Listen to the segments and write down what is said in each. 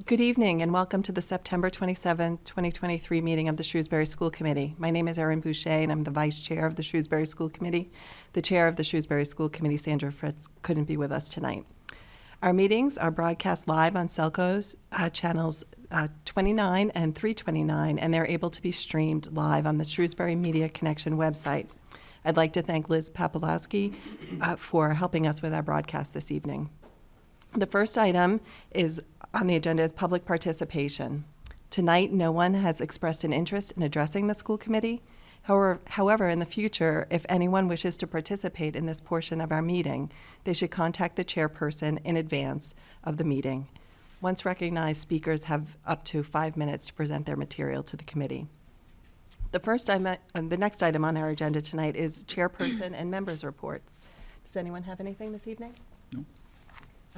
Good evening and welcome to the September 27, 2023 meeting of the Shrewsbury School Committee. My name is Erin Boucher and I'm the Vice Chair of the Shrewsbury School Committee. The Chair of the Shrewsbury School Committee, Sandra Fritz, couldn't be with us tonight. Our meetings are broadcast live on Selco's channels 29 and 329, and they're able to be streamed live on the Shrewsbury Media Connection website. I'd like to thank Liz Papalowski for helping us with our broadcast this evening. The first item on the agenda is public participation. Tonight, no one has expressed an interest in addressing the school committee. However, in the future, if anyone wishes to participate in this portion of our meeting, they should contact the chairperson in advance of the meeting. Once recognized, speakers have up to 5 minutes to present their material to the committee. The next item on our agenda tonight is chairperson and members' reports. Does anyone have anything this evening? No.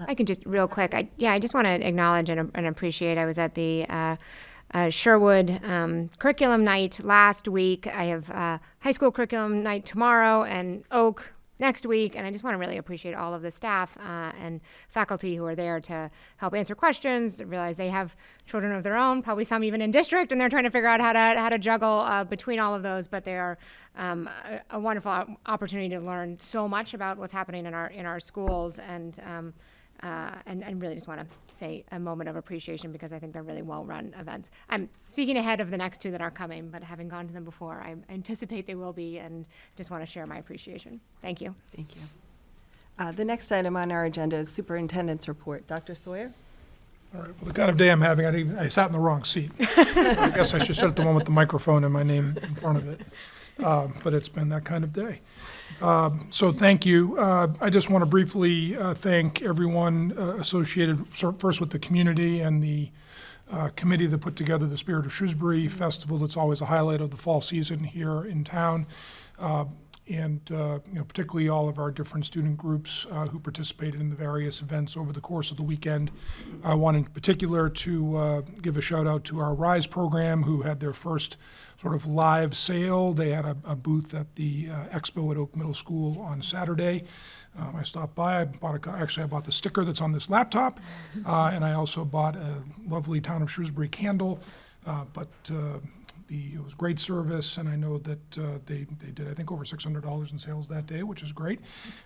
I can just real quick. I just want to acknowledge and appreciate. I was at the Sherwood curriculum night last week. I have high school curriculum night tomorrow and Oak next week, and I just want to really appreciate all of the staff and faculty who are there to help answer questions. I realize they have children of their own, probably some even in district, and they're trying to figure out how to juggle between all of those. But they are a wonderful opportunity to learn so much about what's happening in our schools, and really just want to say a moment of appreciation because I think they're really well-run events. I'm speaking ahead of the next two that are coming, but having gone to them before, I anticipate they will be, and just want to share my appreciation. Thank you. Thank you. The next item on our agenda is superintendent's report. Dr. Sawyer? All right. Well, the kind of day I'm having, I sat in the wrong seat. I guess I should sit at the one with the microphone and my name in front of it. But it's been that kind of day. So thank you. I just want to briefly thank everyone associated first with the community and the committee that put together the Spirit of Shrewsbury Festival. That's always a highlight of the fall season here in town. Particularly all of our different student groups who participated in the various events over the course of the weekend. I want in particular to give a shout out to our RISE program, who had their first sort of live sale. They had a booth at the expo at Oak Middle School on Saturday. I stopped by. I bought the sticker that's on this laptop, and I also bought a lovely Town of Shrewsbury candle. It was great service, and I know that they did, I think, over $600 in sales that day, which is great.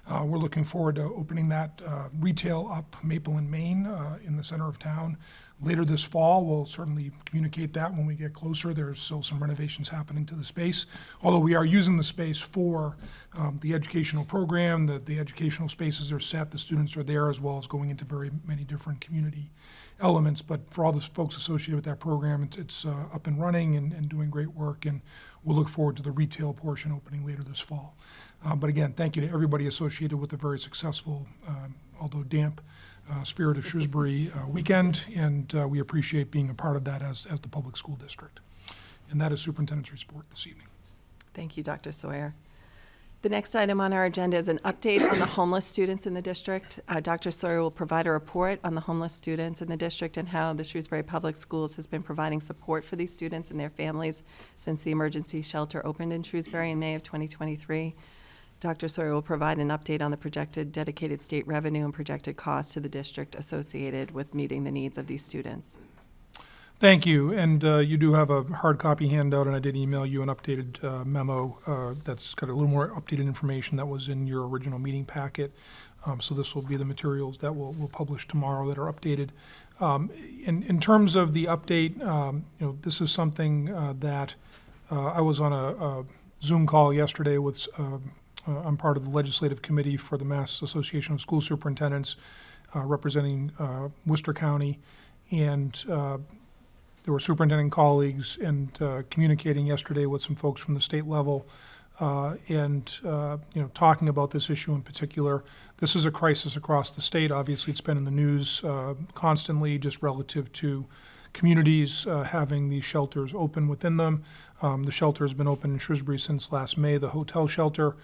We're looking forward to opening that retail up Maple and Main in the center of town later this fall. We'll certainly communicate that when we get closer. There's still some renovations happening to the space, although we are using the space for the educational program. The educational spaces are set, the students are there, as well as going into very many different community elements. But for all the folks associated with that program, it's up and running and doing great work, and we'll look forward to the retail portion opening later this fall. But again, thank you to everybody associated with the very successful, although damp, Spirit of Shrewsbury weekend, and we appreciate being a part of that as the public school district. And that is Superintendent's report this evening. Thank you, Dr. Sawyer. The next item on our agenda is an update on the homeless students in the district. Dr. Sawyer will provide a report on the homeless students in the district and how the Shrewsbury Public Schools has been providing support for these students and their families since the emergency shelter opened in Shrewsbury in May of 2023. Dr. Sawyer will provide an update on the projected dedicated state revenue and projected costs to the district associated with meeting the needs of these students. Thank you, and you do have a hard copy handout, and I did email you an updated memo that's got a little more updated information that was in your original meeting packet. So this will be the materials that we'll publish tomorrow that are updated. In terms of the update, this is something that I was on a Zoom call yesterday with. I'm part of the legislative committee for the Mass Association of School Superintendents, representing Worcester County, and there were superintendent colleagues, and communicating yesterday with some folks from the state level, talking about this issue in particular. This is a crisis across the state. Obviously, it's been in the news constantly, just relative to communities having these shelters open within them. The shelter has been open in Shrewsbury since last May, the hotel shelter,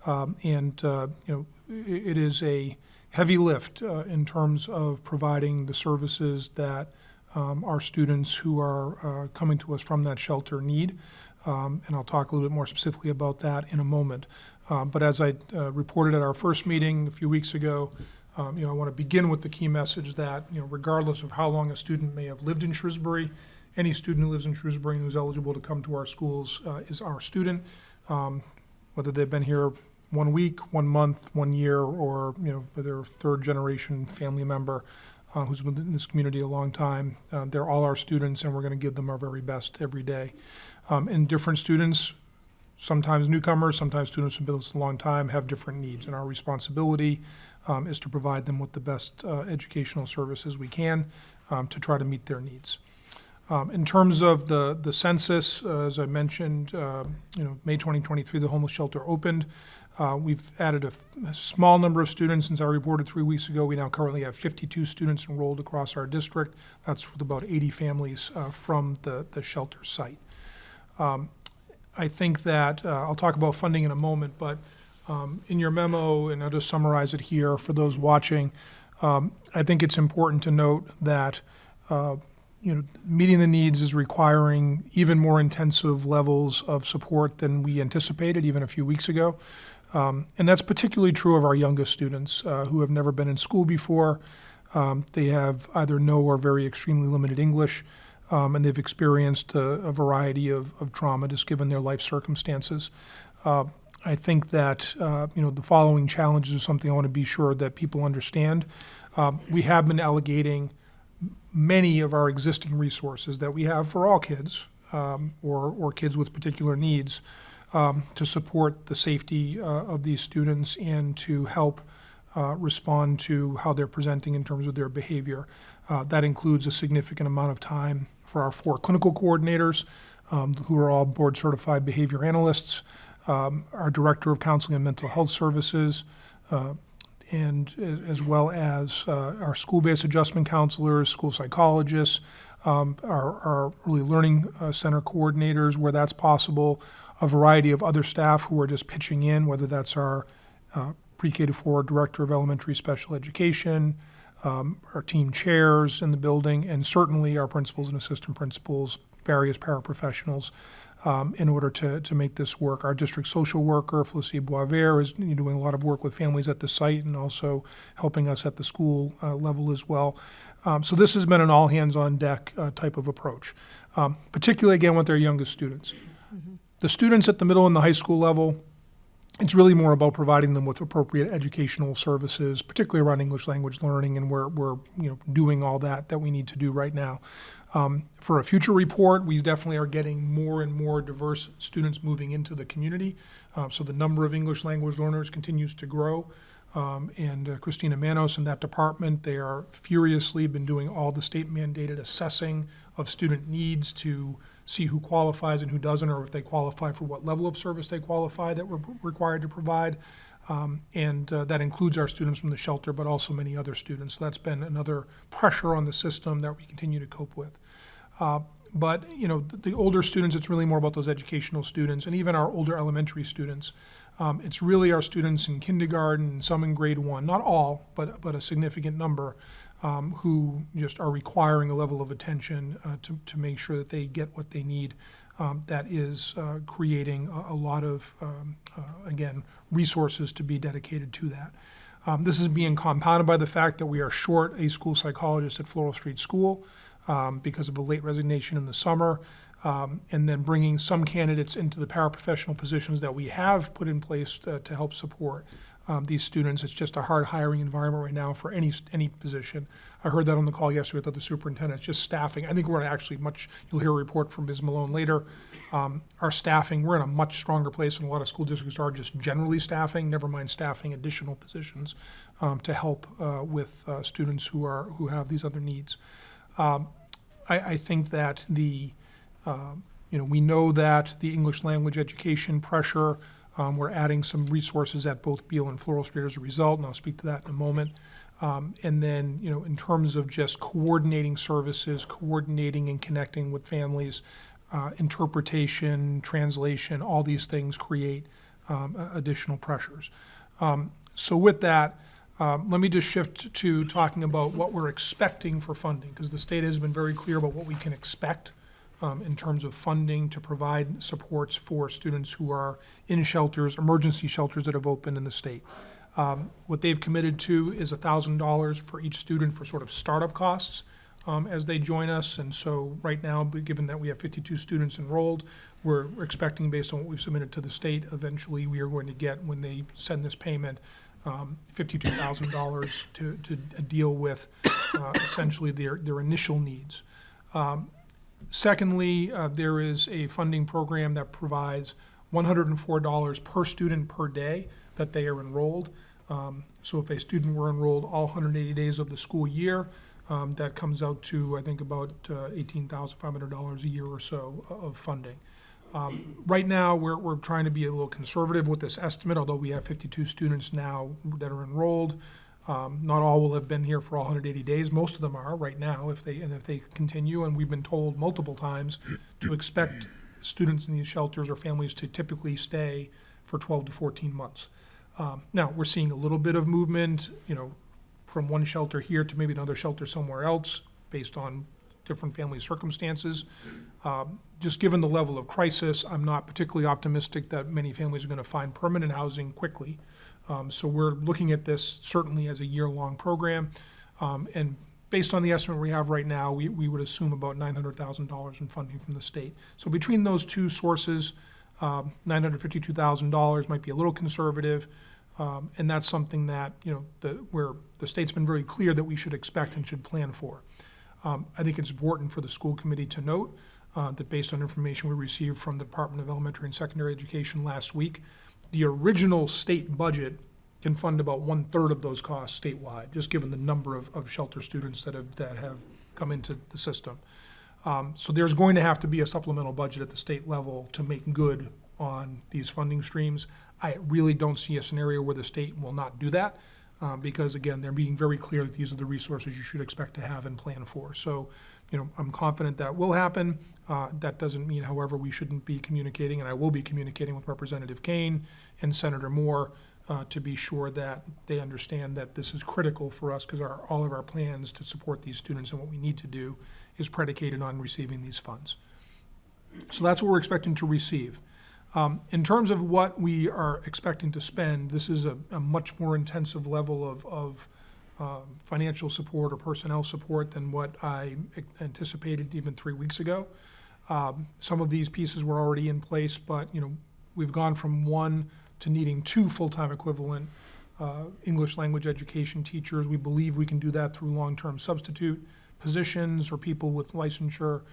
it is a heavy lift in terms of providing the services that our students who are coming to us from that shelter need. And I'll talk a little bit more specifically about that in a moment. But as I reported at our first meeting a few weeks ago, I want to begin with the key message that, regardless of how long a student may have lived in Shrewsbury, any student who lives in Shrewsbury and who's eligible to come to our schools is our student, whether they've been here 1 week, 1 month, 1 year, or, they're a third-generation family member who's been in this community a long time. They're all our students, and we're going to give them our very best every day. And different students, sometimes newcomers, sometimes students who've been with us a long time, have different needs, and our responsibility is to provide them with the best educational services we can to try to meet their needs. In terms of the census, as I mentioned, May 2023, the homeless shelter opened. We've added a small number of students since I reported 3 weeks ago. We now currently have 52 students enrolled across our district. That's with about 80 families from the shelter site. I think that I'll talk about funding in a moment, but in your memo, and I'll just summarize it here for those watching, I think it's important to note that meeting the needs is requiring even more intensive levels of support than we anticipated even a few weeks ago. And that's particularly true of our youngest students who have never been in school before. They have either no or very extremely limited English, and they've experienced a variety of trauma just given their life circumstances. I think that the following challenges are something I want to be sure that people understand. We have been allocating many of our existing resources that we have for all kids or kids with particular needs to support the safety of these students and to help respond to how they're presenting in terms of their behavior. That includes a significant amount of time for our 4 clinical coordinators who are all board certified behavior analysts, our director of counseling and mental health services, and as well as our school-based adjustment counselors, school psychologists, our early learning center coordinators where that's possible, a variety of other staff who are just pitching in, whether that's our pre-K to 4 director of elementary special education, our team chairs in the building, and certainly our principals and assistant principals, various paraprofessionals, in order to make this work. Our district social worker, Felicia Boisvert, is doing a lot of work with families at the site and also helping us at the school level as well. So this has been an all-hands-on-deck type of approach, particularly, again, with our youngest students. Mm-hmm. The students at the middle and the high school level, it's really more about providing them with appropriate educational services, particularly around English language learning, and we're doing all that we need to do right now. For a future report, we definitely are getting more and more diverse students moving into the community. So the number of English language learners continues to grow. And Christina Manos and that department, they are furiously been doing all the state mandated assessing of student needs to see who qualifies and who doesn't, or if they qualify for what level of service they qualify that we're required to provide. And that includes our students from the shelter, but also many other students. So that's been another pressure on the system that we continue to cope with. But the older students, it's really more about those educational students, and even our older elementary students. It's really our students in kindergarten and some in grade 1, not all, but a significant number, who just are requiring a level of attention to make sure that they get what they need. That is creating a lot of, again, resources to be dedicated to that. This is being compounded by the fact that we are short a school psychologist at Floral Street School because of a late resignation in the summer, and then bringing some candidates into the paraprofessional positions that we have put in place to help support these students. It's just a hard hiring environment right now for any position. I heard that on the call yesterday with the superintendent. It's just staffing. I think we're actually you'll hear a report from Ms. Malone later. Our staffing, we're in a much stronger place than a lot of school districts are just generally staffing, never mind staffing additional positions to help with students who have these other needs. I think that we know that the English language education pressure, we're adding some resources at both Beale and Floral Street as a result, and I'll speak to that in a moment. And then, in terms of just coordinating services, coordinating and connecting with families, interpretation, translation, all these things create additional pressures. So with that, let me just shift to talking about what we're expecting for funding, because the state has been very clear about what we can expect in terms of funding to provide supports for students who are in shelters, emergency shelters that have opened in the state. What they've committed to is $1,000 for each student for sort of startup costs as they join us. And so right now, given that we have 52 students enrolled, we're expecting, based on what we've submitted to the state, eventually we are going to get, when they send this payment, $52,000 to deal with essentially their initial needs. Secondly, there is a funding program that provides $104 per student per day that they are enrolled. So if a student were enrolled all 180 days of the school year, that comes out to, I think, about $18,500 a year or so of funding. Right now, we're trying to be a little conservative with this estimate, although we have 52 students now that are enrolled. Not all will have been here for all 180 days. Most of them are right now, if they continue. And we've been told multiple times to expect students in these shelters or families to typically stay for 12 to 14 months. Now, we're seeing a little bit of movement, from one shelter here to maybe another shelter somewhere else, based on different family circumstances. Just given the level of crisis, I'm not particularly optimistic that many families are going to find permanent housing quickly. So we're looking at this certainly as a year-long program. And based on the estimate we have right now, we would assume about $900,000 in funding from the state. So between those two sources, $952,000 might be a little conservative. And that's something that, where the state's been very clear that we should expect and should plan for. I think it's important for the school committee to note that based on information we received from the Department of Elementary and Secondary Education last week, the original state budget can fund about 1/3 of those costs statewide, just given the number of shelter students that have come into the system. So there's going to have to be a supplemental budget at the state level to make good on these funding streams. I really don't see a scenario where the state will not do that, because again, they're being very clear that these are the resources you should expect to have and plan for. So, I'm confident that will happen. That doesn't mean, however, we shouldn't be communicating, and I will be communicating with Representative Kane and Senator Moore to be sure that they understand that this is critical for us, because all of our plans to support these students and what we need to do is predicated on receiving these funds. So that's what we're expecting to receive. In terms of what we are expecting to spend, this is a much more intensive level of financial support or personnel support than what I anticipated even 3 weeks ago. Some of these pieces were already in place, but we've gone from 1 to needing 2 full-time equivalent English language education teachers. We believe we can do that through long-term substitute positions or people with licensure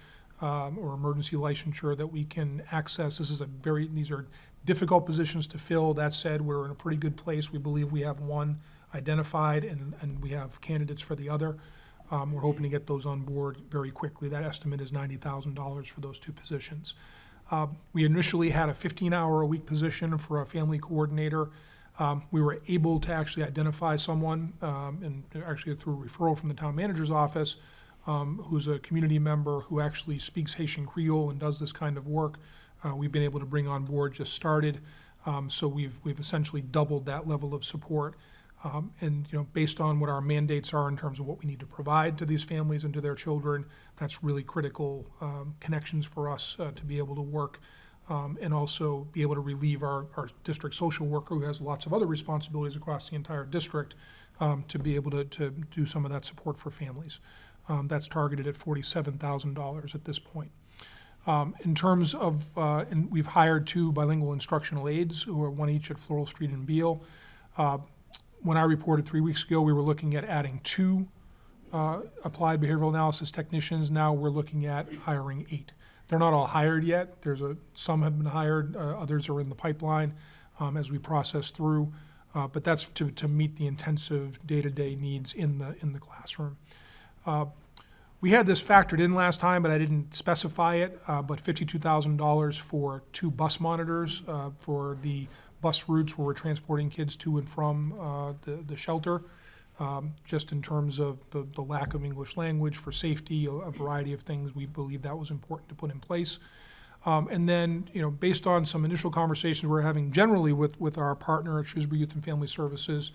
or emergency licensure that we can access. These are difficult positions to fill. That said, we're in a pretty good place. We believe we have one identified and we have candidates for the other. We're hoping to get those on board very quickly. That estimate is $90,000 for those 2 positions. We initially had a 15-hour-a-week position for a family coordinator. We were able to actually identify someone, and actually through a referral from the town manager's office, who's a community member who actually speaks Haitian Creole and does this kind of work. We've been able to bring on board, just started. So we've essentially doubled that level of support. And based on what our mandates are in terms of what we need to provide to these families and to their children, that's really critical connections for us to be able to work and also be able to relieve our district social worker, who has lots of other responsibilities across the entire district, to be able to do some of that support for families. That's targeted at $47,000 at this point. In terms of, and we've hired 2 bilingual instructional aides, who are 1 each at Floral Street and Beale. When I reported 3 weeks ago, we were looking at adding 2 applied behavioral analysis technicians. Now we're looking at hiring 8. They're not all hired yet. Some have been hired, others are in the pipeline as we process through. But that's to meet the intensive day-to-day needs in the classroom. We had this factored in last time, but I didn't specify it, but $52,000 for 2 bus monitors for the bus routes where we're transporting kids to and from the shelter, just in terms of the lack of English language, for safety, a variety of things. We believe that was important to put in place. And then, based on some initial conversations we're having generally with our partner at Shrewsbury Youth and Family Services,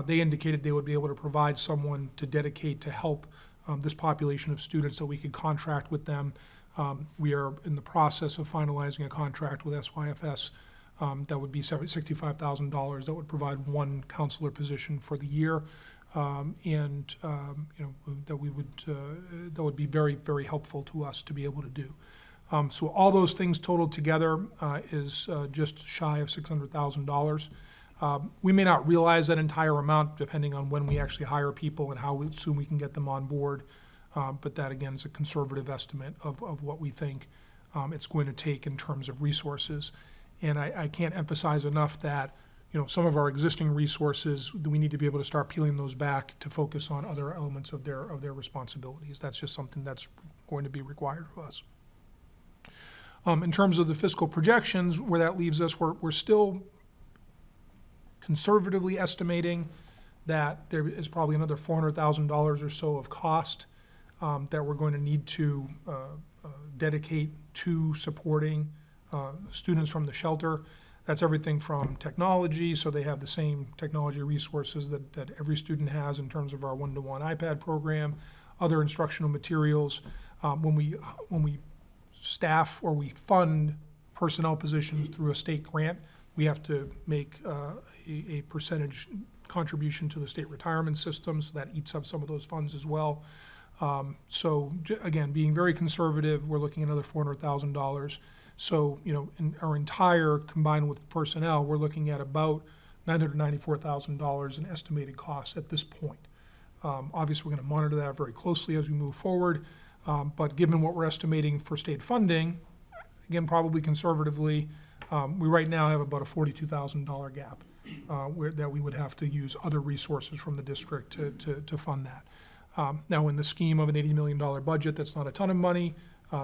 they indicated they would be able to provide someone to dedicate to help this population of students, so we could contract with them. We are in the process of finalizing a contract with SYFS That would be $65,000. That would provide one counselor position for the year. That would be very, very helpful to us to be able to do. So all those things totaled together is just shy of $600,000. We may not realize that entire amount depending on when we actually hire people and how soon we can get them on board. But that, again, is a conservative estimate of what we think it's going to take in terms of resources. And I can't emphasize enough that some of our existing resources, we need to be able to start peeling those back to focus on other elements of their responsibilities. That's just something that's going to be required of us. In terms of the fiscal projections, where that leaves us, we're still conservatively estimating that there is probably another $400,000 or so of cost that we're going to need to dedicate to supporting students from the shelter. That's everything from technology, so they have the same technology resources that every student has in terms of our one-to-one iPad program, other instructional materials. When we staff or we fund personnel positions through a state grant, we have to make a percentage contribution to the state retirement system, so that eats up some of those funds as well. Again, being very conservative, we're looking at another $400,000. So, in our entire, combined with personnel, we're looking at about $994,000 in estimated costs at this point. Obviously, we're going to monitor that very closely as we move forward. But given what we're estimating for state funding, again, probably conservatively, we right now have about a $42,000 gap that we would have to use other resources from the district to fund that. Now, in the scheme of an $80 million budget, that's not a ton of money.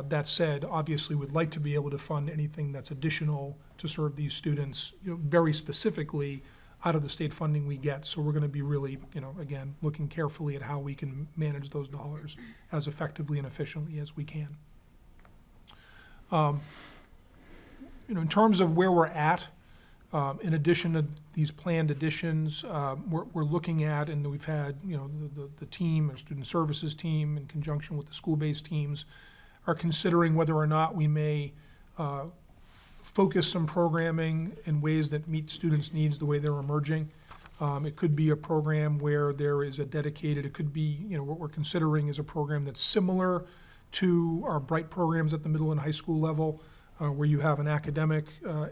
That said, obviously, we'd like to be able to fund anything that's additional to serve these students, very specifically out of the state funding we get. So we're going to be really, again, looking carefully at how we can manage those dollars as effectively and efficiently as we can. In terms of where we're at, in addition to these planned additions, we're looking at, and we've had, the team, our student services team, in conjunction with the school-based teams, are considering whether or not we may focus some programming in ways that meet students' needs the way they're emerging. It could be a program where there is a dedicated, it could be, what we're considering is a program that's similar to our Bright programs at the middle and high school level, where you have an academic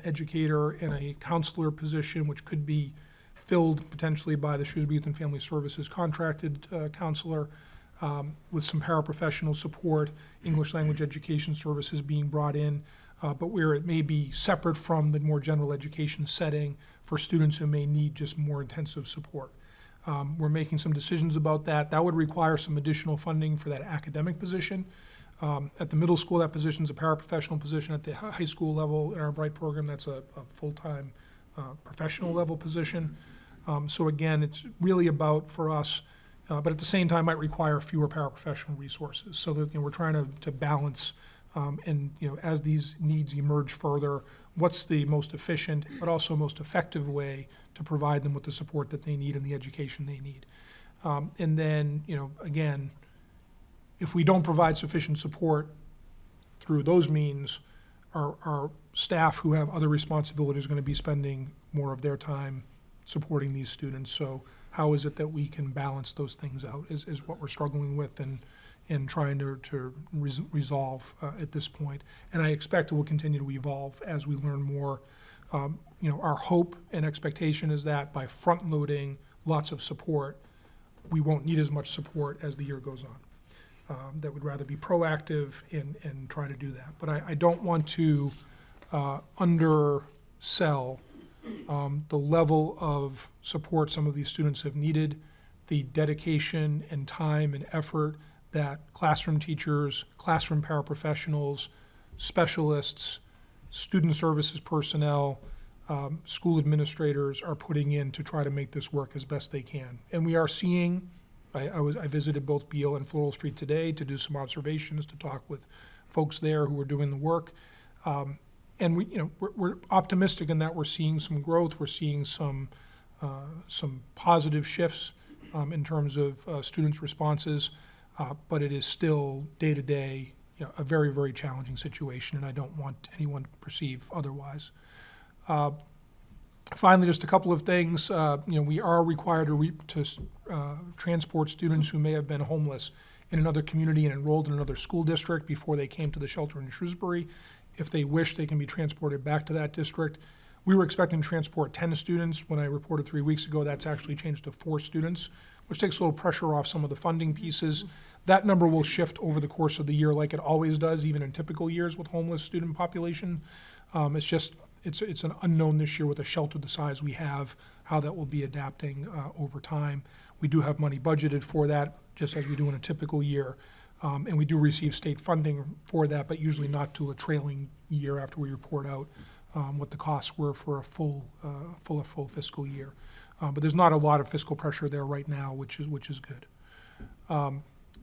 educator and a counselor position, which could be filled potentially by the Shrewsbury Youth and Family Services contracted counselor, with some paraprofessional support, English language education services being brought in, but where it may be separate from the more general education setting for students who may need just more intensive support. We're making some decisions about that. That would require some additional funding for that academic position. At the middle school, that position is a paraprofessional position. At the high school level in our Bright program, that's a full-time professional level position. So again, it's really about, for us, but at the same time might require fewer paraprofessional resources, so that we're trying to balance and as these needs emerge further, what's the most efficient but also most effective way to provide them with the support that they need and the education they need. And then again, if we don't provide sufficient support through those means, our staff who have other responsibilities are going to be spending more of their time supporting these students. So how is it that we can balance those things out is what we're struggling with and trying to resolve at this point. And I expect it will continue to evolve as we learn more. Our hope and expectation is that by front-loading lots of support, we won't need as much support as the year goes on. That would rather be proactive and try to do that. But I don't want to undersell the level of support some of these students have needed, the dedication and time and effort that classroom teachers, classroom paraprofessionals, specialists, student services personnel, school administrators are putting in to try to make this work as best they can. And we are seeing, I visited both Beale and Floral Street today to do some observations, to talk with folks there who are doing the work. And we're optimistic in that we're seeing some growth. We're seeing some positive shifts in terms of students' responses, but it is still day to day a very, very challenging situation, and I don't want anyone to perceive otherwise. Finally, just a couple of things. We are required to transport students who may have been homeless in another community and enrolled in another school district before they came to the shelter in Shrewsbury. If they wish, they can be transported back to that district. We were expecting to transport 10 students. When I reported 3 weeks ago, that's actually changed to 4 students, which takes a little pressure off some of the funding pieces. That number will shift over the course of the year like it always does, even in typical years with homeless student population. It's an unknown this year with a shelter the size we have, how that will be adapting over time. We do have money budgeted for that, just as we do in a typical year. And we do receive state funding for that, but usually not till a trailing year after we report out what the costs were for a full fiscal year. But there's not a lot of fiscal pressure there right now, which is good.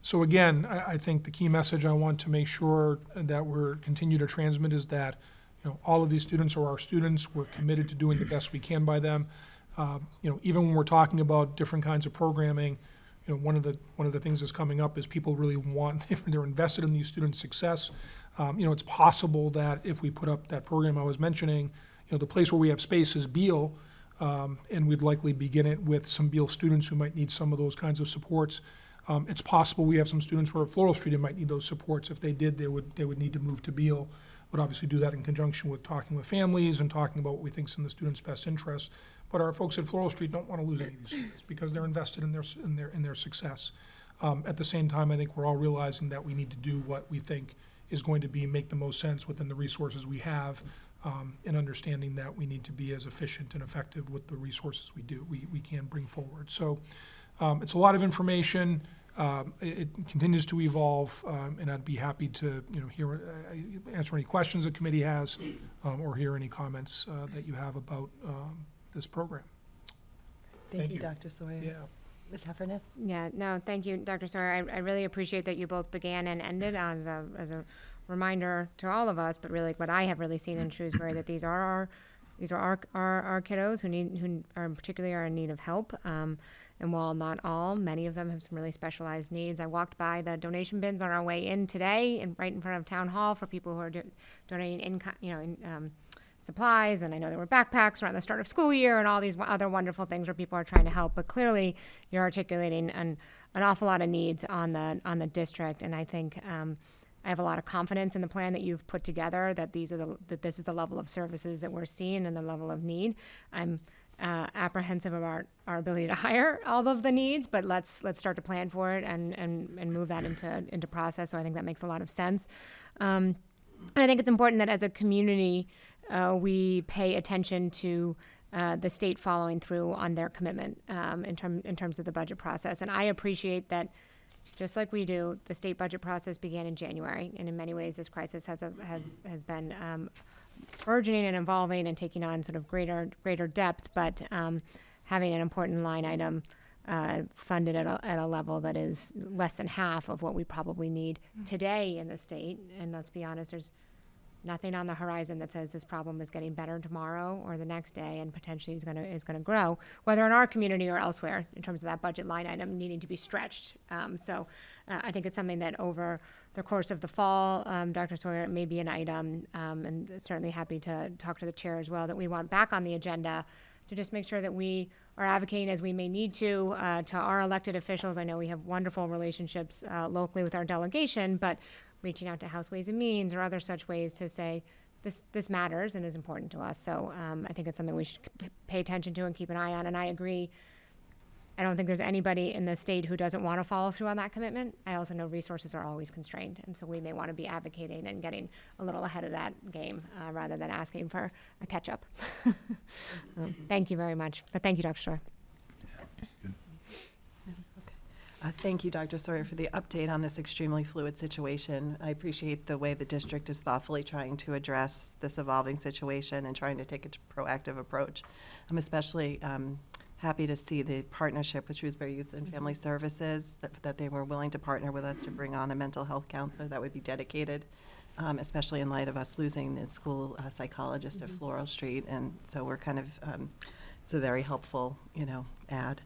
So again, I think the key message I want to make sure that we're continue to transmit is that all of these students are our students. We're committed to doing the best we can by them. Even when we're talking about different kinds of programming, one of the things that's coming up is people really they're invested in these students' success. It's possible that if we put up that program I was mentioning, the place where we have space is Beale, and we'd likely begin it with some Beale students who might need some of those kinds of supports. It's possible we have some students who are at Floral Street and might need those supports. If they did, they would need to move to Beale. Would obviously do that in conjunction with talking with families and talking about what we think is in the students' best interest. But our folks at Floral Street don't want to lose any of these students because they're invested in their success. At the same time, I think we're all realizing that we need to do what we think is going to make the most sense within the resources we have, and understanding that we need to be as efficient and effective with the resources we can bring forward. So it's a lot of information. It continues to evolve, and I'd be happy to answer any questions the committee has, or hear any comments that you have about this program. Thank you, you. Dr. Sawyer. Yeah. Ms. Heffernan? Yeah, no, thank you, Dr. Sawyer. I really appreciate that you both began and ended as a reminder to all of us, but really what I have really seen in Shrewsbury, that these are our kiddos who particularly are in need of help. And while not all, many of them have some really specialized needs. I walked by the donation bins on our way in today, and right in front of Town Hall for people who are donating supplies. And I know there were backpacks around the start of school year and all these other wonderful things where people are trying to help. But clearly, you're articulating an awful lot of needs on the district. And I think I have a lot of confidence in the plan that you've put together. That this is the level of services that we're seeing and the level of need. I'm apprehensive about our ability to hire all of the needs, but let's start to plan for it and move that into process. So I think that makes a lot of sense. And I think it's important that as a community, we pay attention to the state following through on their commitment in terms of the budget process. And I appreciate that, just like we do, the state budget process began in January, and in many ways, this crisis has been burgeoning and evolving and taking on sort of greater depth, but having an important line item funded at a level that is less than half of what we probably need today in the state. And let's be honest, there's nothing on the horizon that says this problem is getting better tomorrow or the next day, and potentially is going to grow, whether in our community or elsewhere, in terms of that budget line item needing to be stretched. So I think it's something that over the course of the fall, Dr. Sawyer, it may be an item, and certainly happy to talk to the chair as well, that we want back on the agenda to just make sure that we are advocating as we may need to our elected officials. I know we have wonderful relationships locally with our delegation, but reaching out to House Ways and Means or other such ways to say this matters and is important to us. So I think it's something we should pay attention to and keep an eye on. And I agree. I don't think there's anybody in the state who doesn't want to follow through on that commitment. I also know resources are always constrained, and so we may want to be advocating and getting a little ahead of that game rather than asking for a catch-up. Thank you very much. But thank you, Dr. Sawyer. Thank you, Dr. Sawyer, for the update on this extremely fluid situation. I appreciate the way the district is thoughtfully trying to address this evolving situation and trying to take a proactive approach. I'm especially happy to see the partnership with Shrewsbury Youth and Family Services, that they were willing to partner with us to bring on a mental health counselor that would be dedicated, especially in light of us losing the school psychologist at Floral Street. And so we're kind of, it's a very helpful, add.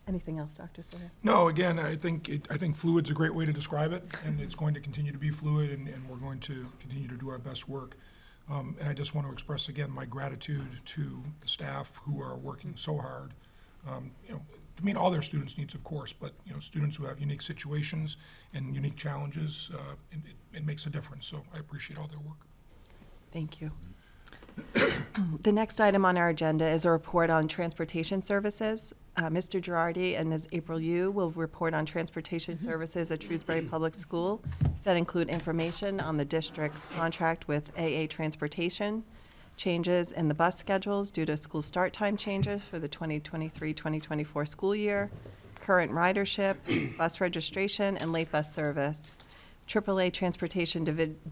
Anything else, Dr. Sawyer? No, again, I think fluid's a great way to describe it, and it's going to continue to be fluid, and we're going to continue to do our best work. And I just want to express again my gratitude to the staff who are working so hard, to meet all their students' needs, of course, but, students who have unique situations and unique challenges, it makes a difference. So I appreciate all their work. Thank you. The next item on our agenda is a report on transportation services. Mr. Girardi and Ms. April Yu will report on transportation services at Shrewsbury Public School that include information on the district's contract with AA Transportation, changes in the bus schedules due to school start time changes for the 2023-2024 school year, current ridership, bus registration, and late bus service. AAA Transportation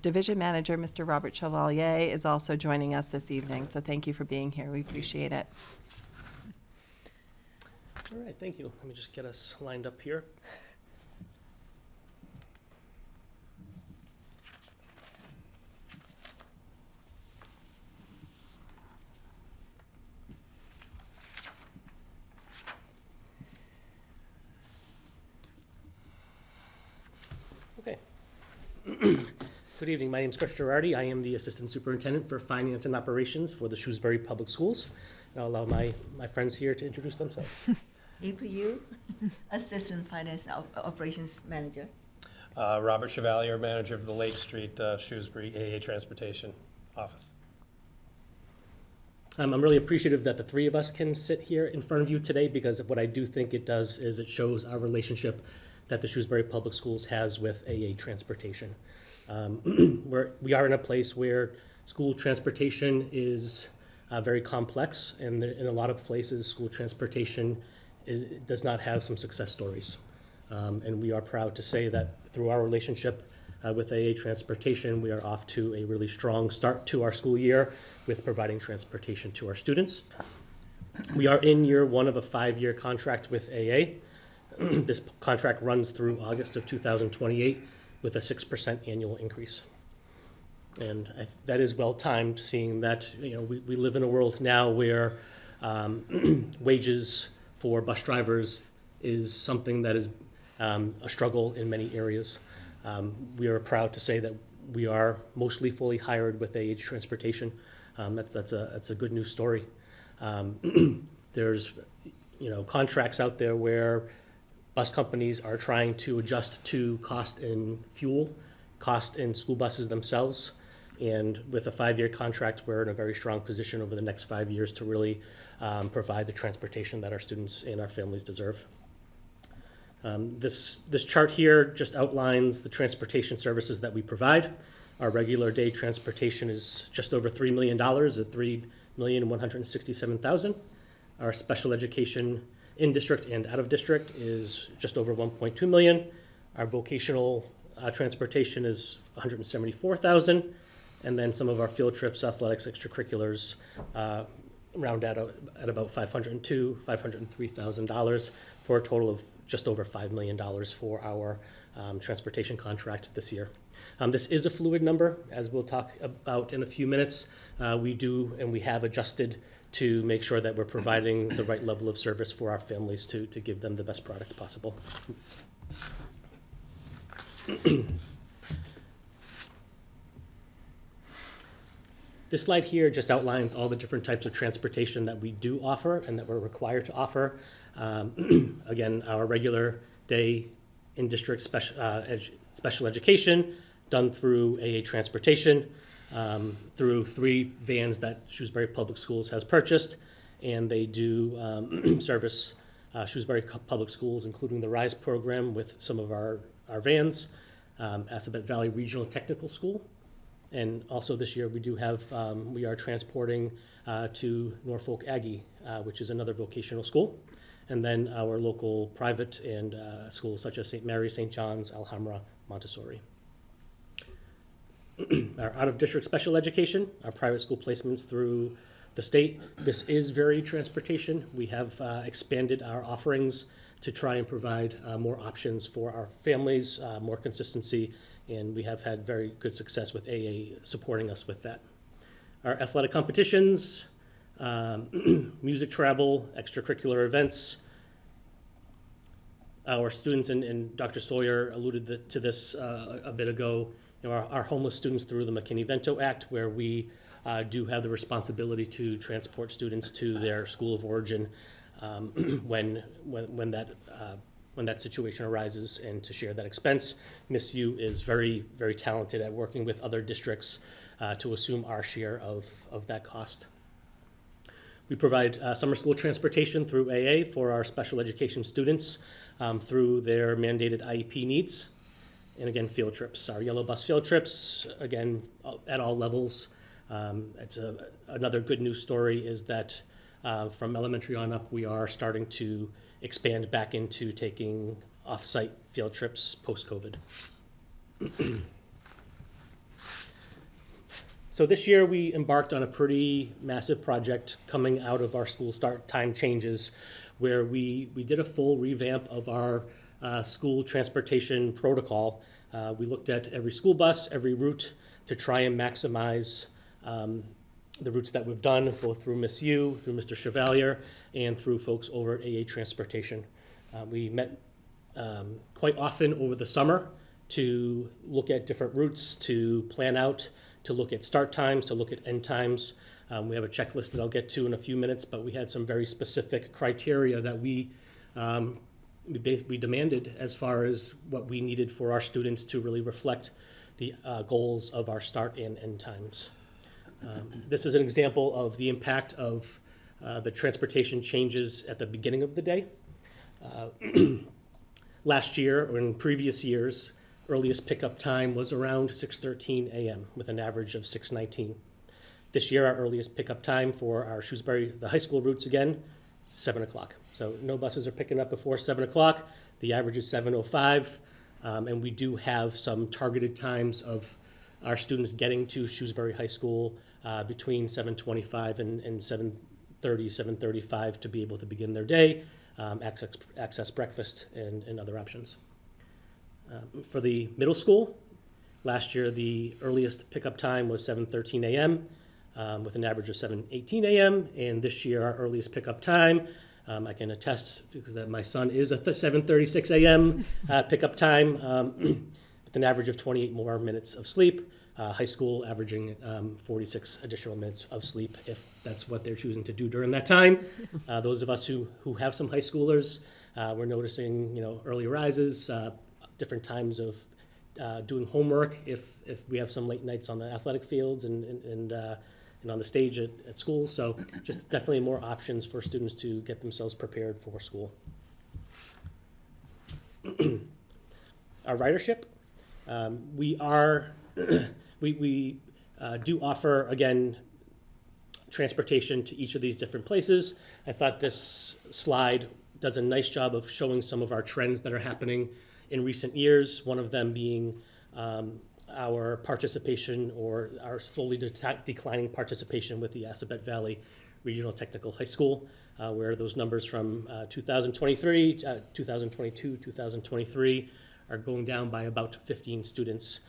Division Manager, Mr. Robert Chevalier, is also joining us this evening, so thank you for being here. We appreciate it. All right, thank you. Let me just get us lined up here. Okay. Good evening. My name is Chris Girardi. I am the Assistant Superintendent for Finance and Operations for the Shrewsbury Public Schools. And I'll allow my friends here to introduce themselves. April Yu, Assistant Finance Operations Manager. Robert Chevalier, manager of the Lake Street Shrewsbury AA Transportation Office. I'm really appreciative that the three of us can sit here in front of you today, because what I do think it does is it shows our relationship that the Shrewsbury Public Schools has with AA Transportation. We are in a place where school transportation is very complex, and in a lot of places, school transportation does not have some success stories. And we are proud to say that through our relationship with AA Transportation, we are off to a really strong start to our school year with providing transportation to our students. We are in year one of a 5-year contract with AA. This contract runs through August of 2028 with a 6% annual increase. And that is well timed, seeing that we live in a world now where wages for bus drivers is something that is a struggle in many areas. We are proud to say that we are mostly fully hired with AA Transportation. That's a good news story. There's contracts out there where bus companies are trying to adjust to cost in fuel, cost in school buses themselves. And with a 5-year contract, we're in a very strong position over the next 5 years to really provide the transportation that our students and our families deserve. This chart here just outlines the transportation services that we provide. Our regular day transportation is just over $3 million at $3,167,000. Our special education in district and out of district is just over $1.2 million. Our vocational transportation is $174,000. And then some of our field trips, athletics, extracurriculars, round out at about $503,000 for a total of just over $5 million for our transportation contract this year. This is a fluid number, as we'll talk about in a few minutes. We do and we have adjusted to make sure that we're providing the right level of service for our families to give them the best product possible. This slide here just outlines all the different types of transportation that we do offer and that we're required to offer. Again, our regular day in-district special education done through AA Transportation, through 3 vans that Shrewsbury Public Schools has purchased, and they do service Shrewsbury Public Schools, including the RISE program with some of our vans, Assabet Valley Regional Technical School. And also this year we do have, we are transporting to Norfolk Aggie, which is another vocational school. And then our local private and schools such as St. Mary's, St. John's, Alhambra, Montessori. Our out-of-district special education, our private school placements through the state. This is varied transportation. We have expanded our offerings to try and provide more options for our families, more consistency, and we have had very good success with AA supporting us with that. Our athletic competitions, music travel, extracurricular events. Our students, and Dr. Sawyer alluded to this a bit ago, our homeless students through the McKinney-Vento Act, where we do have the responsibility to transport students to their school of origin when that situation arises, and to share that expense. Miss U is very, very talented at working with other districts to assume our share of that cost. We provide summer school transportation through AA for our special education students through their mandated IEP needs. And again, field trips, our yellow bus field trips, again, at all levels. Another good news story is that from elementary on up, we are starting to expand back into taking off-site field trips post-COVID. So this year we embarked on a pretty massive project coming out of our school start time changes, where we did a full revamp of our school transportation protocol. We looked at every school bus, every route, to try and maximize the routes that we've done, both through Miss U, through Mr. Chevalier, and through folks over at AA Transportation. We met quite often over the summer to look at different routes, to plan out, to look at start times, to look at end times. We have a checklist that I'll get to in a few minutes, but we had some very specific criteria that we demanded as far as what we needed for our students to really reflect the goals of our start and end times. This is an example of the impact of the transportation changes at the beginning of the day. Last year, or in previous years, earliest pickup time was around 6:13 a.m. with an average of 6:19. This year, our earliest pickup time for our Shrewsbury, the high school routes again, 7 o'clock. So no buses are picking up before 7 o'clock. The average is 7:05, and we do have some targeted times of our students getting to Shrewsbury High School between 7:25 and 7:30, 7:35 to be able to begin their day, access breakfast and other options. For the middle school, last year the earliest pickup time was 7:13 a.m. With an average of 7:18 a.m. And this year our earliest pickup time, I can attest because that my son is a 7:36 a.m. Pickup time with an average of 28 more minutes of sleep. High school averaging 46 additional minutes of sleep if that's what they're choosing to do during that time. Those of us who have some high schoolers, we're noticing early rises, different times of doing homework if we have some late nights on the athletic fields and on the stage at school. So just definitely more options for students to get themselves prepared for school. Our ridership, we do offer, again, transportation to each of these different places. I thought this slide does a nice job of showing some of our trends that are happening in recent years, one of them being our participation or our slowly declining participation with the Assabet Valley Regional Technical High School, where those numbers from 2023, 2022, 2023 are going down by about 15 students,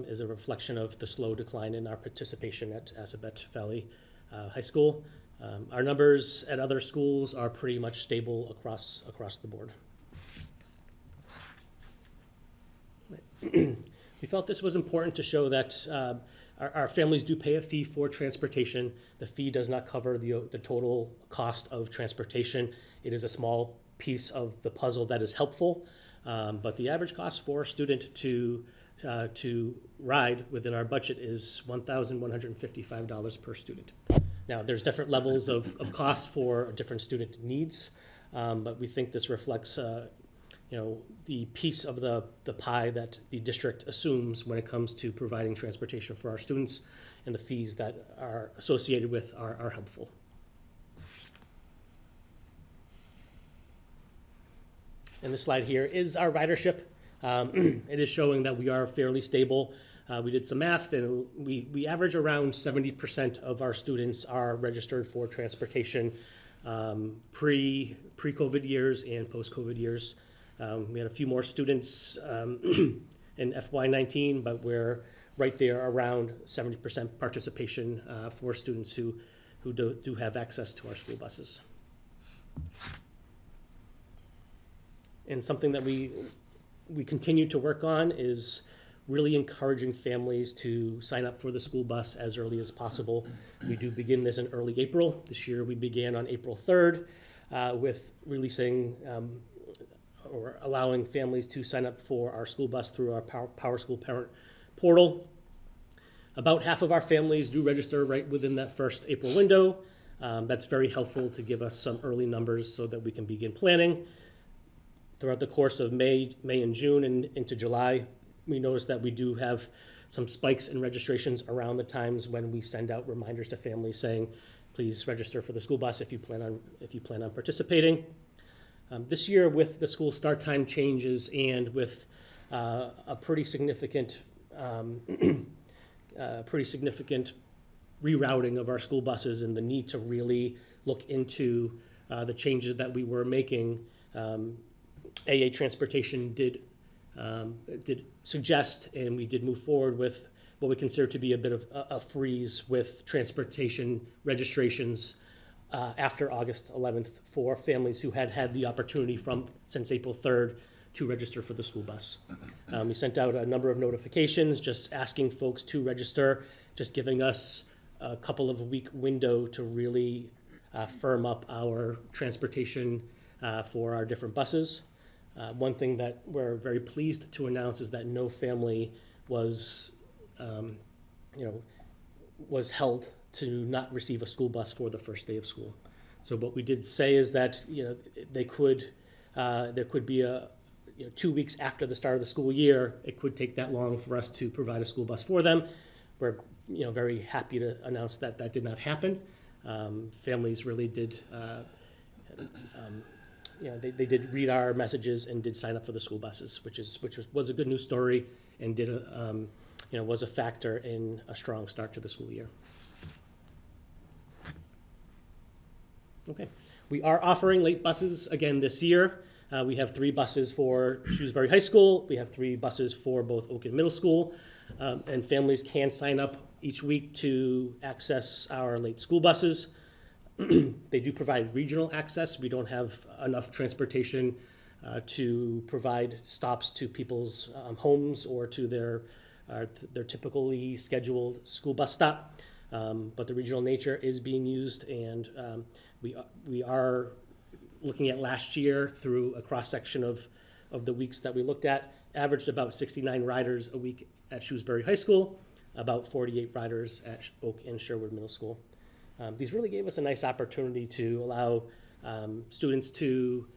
is a reflection of the slow decline in our participation at Assabet Valley High School. Our numbers at other schools are pretty much stable across the board. We felt this was important to show that our families do pay a fee for transportation. The fee does not cover the total cost of transportation. It is a small piece of the puzzle that is helpful, but the average cost for a student to ride within our budget is $1,155 per student. Now, there's different levels of cost for different student needs, but we think this reflects the piece of the pie that the district assumes when it comes to providing transportation for our students, and the fees that are associated with are helpful. And this slide here is our ridership. It is showing that we are fairly stable. We did some math, and we average around 70% of our students are registered for transportation pre-COVID years and post-COVID years. We had a few more students in FY19, but we're right there around 70% participation for students who do have access to our school buses. And something that we continue to work on is really encouraging families to sign up for the school bus as early as possible. We do begin this in early April. This year we began on April 3rd with releasing or allowing families to sign up for our school bus through our Power School Parent Portal. About half of our families do register right within that first April window. That's very helpful to give us some early numbers so that we can begin planning. Throughout the course of May and June and into July, we notice that we do have some spikes in registrations around the times when we send out reminders to families saying, please register for the school bus if you plan on participating. This year, with the school start time changes and with a pretty significant rerouting of our school buses and the need to really look into the changes that we were making, AA Transportation did suggest, and we did move forward with what we consider to be a bit of a freeze with transportation registrations after August 11th for families who had had the opportunity since April 3rd to register for the school bus. We sent out a number of notifications just asking folks to register, just giving us a couple of week window to really firm up our transportation for our different buses. One thing that we're very pleased to announce is that no family was held to not receive a school bus for the first day of school. So what we did say is that there could be 2 weeks after the start of the school year, it could take that long for us to provide a school bus for them. We're very happy to announce that that did not happen. Families really did. They did read our messages and did sign up for the school buses, which was a good news story and was a factor in a strong start to the school year. Okay, we are offering late buses again this year. We have 3 buses for Shrewsbury High School. We have 3 buses for both Oaken Middle School, and families can sign up each week to access our late school buses. They do provide regional access. We don't have enough transportation to provide stops to people's homes or to their typically scheduled school bus stop. But the regional nature is being used, and we are looking at last year through a cross-section of the weeks that we looked at, averaged about 69 riders a week at Shrewsbury High School, about 48 riders at Oak and Sherwood Middle School. These really gave us a nice opportunity to allow students to,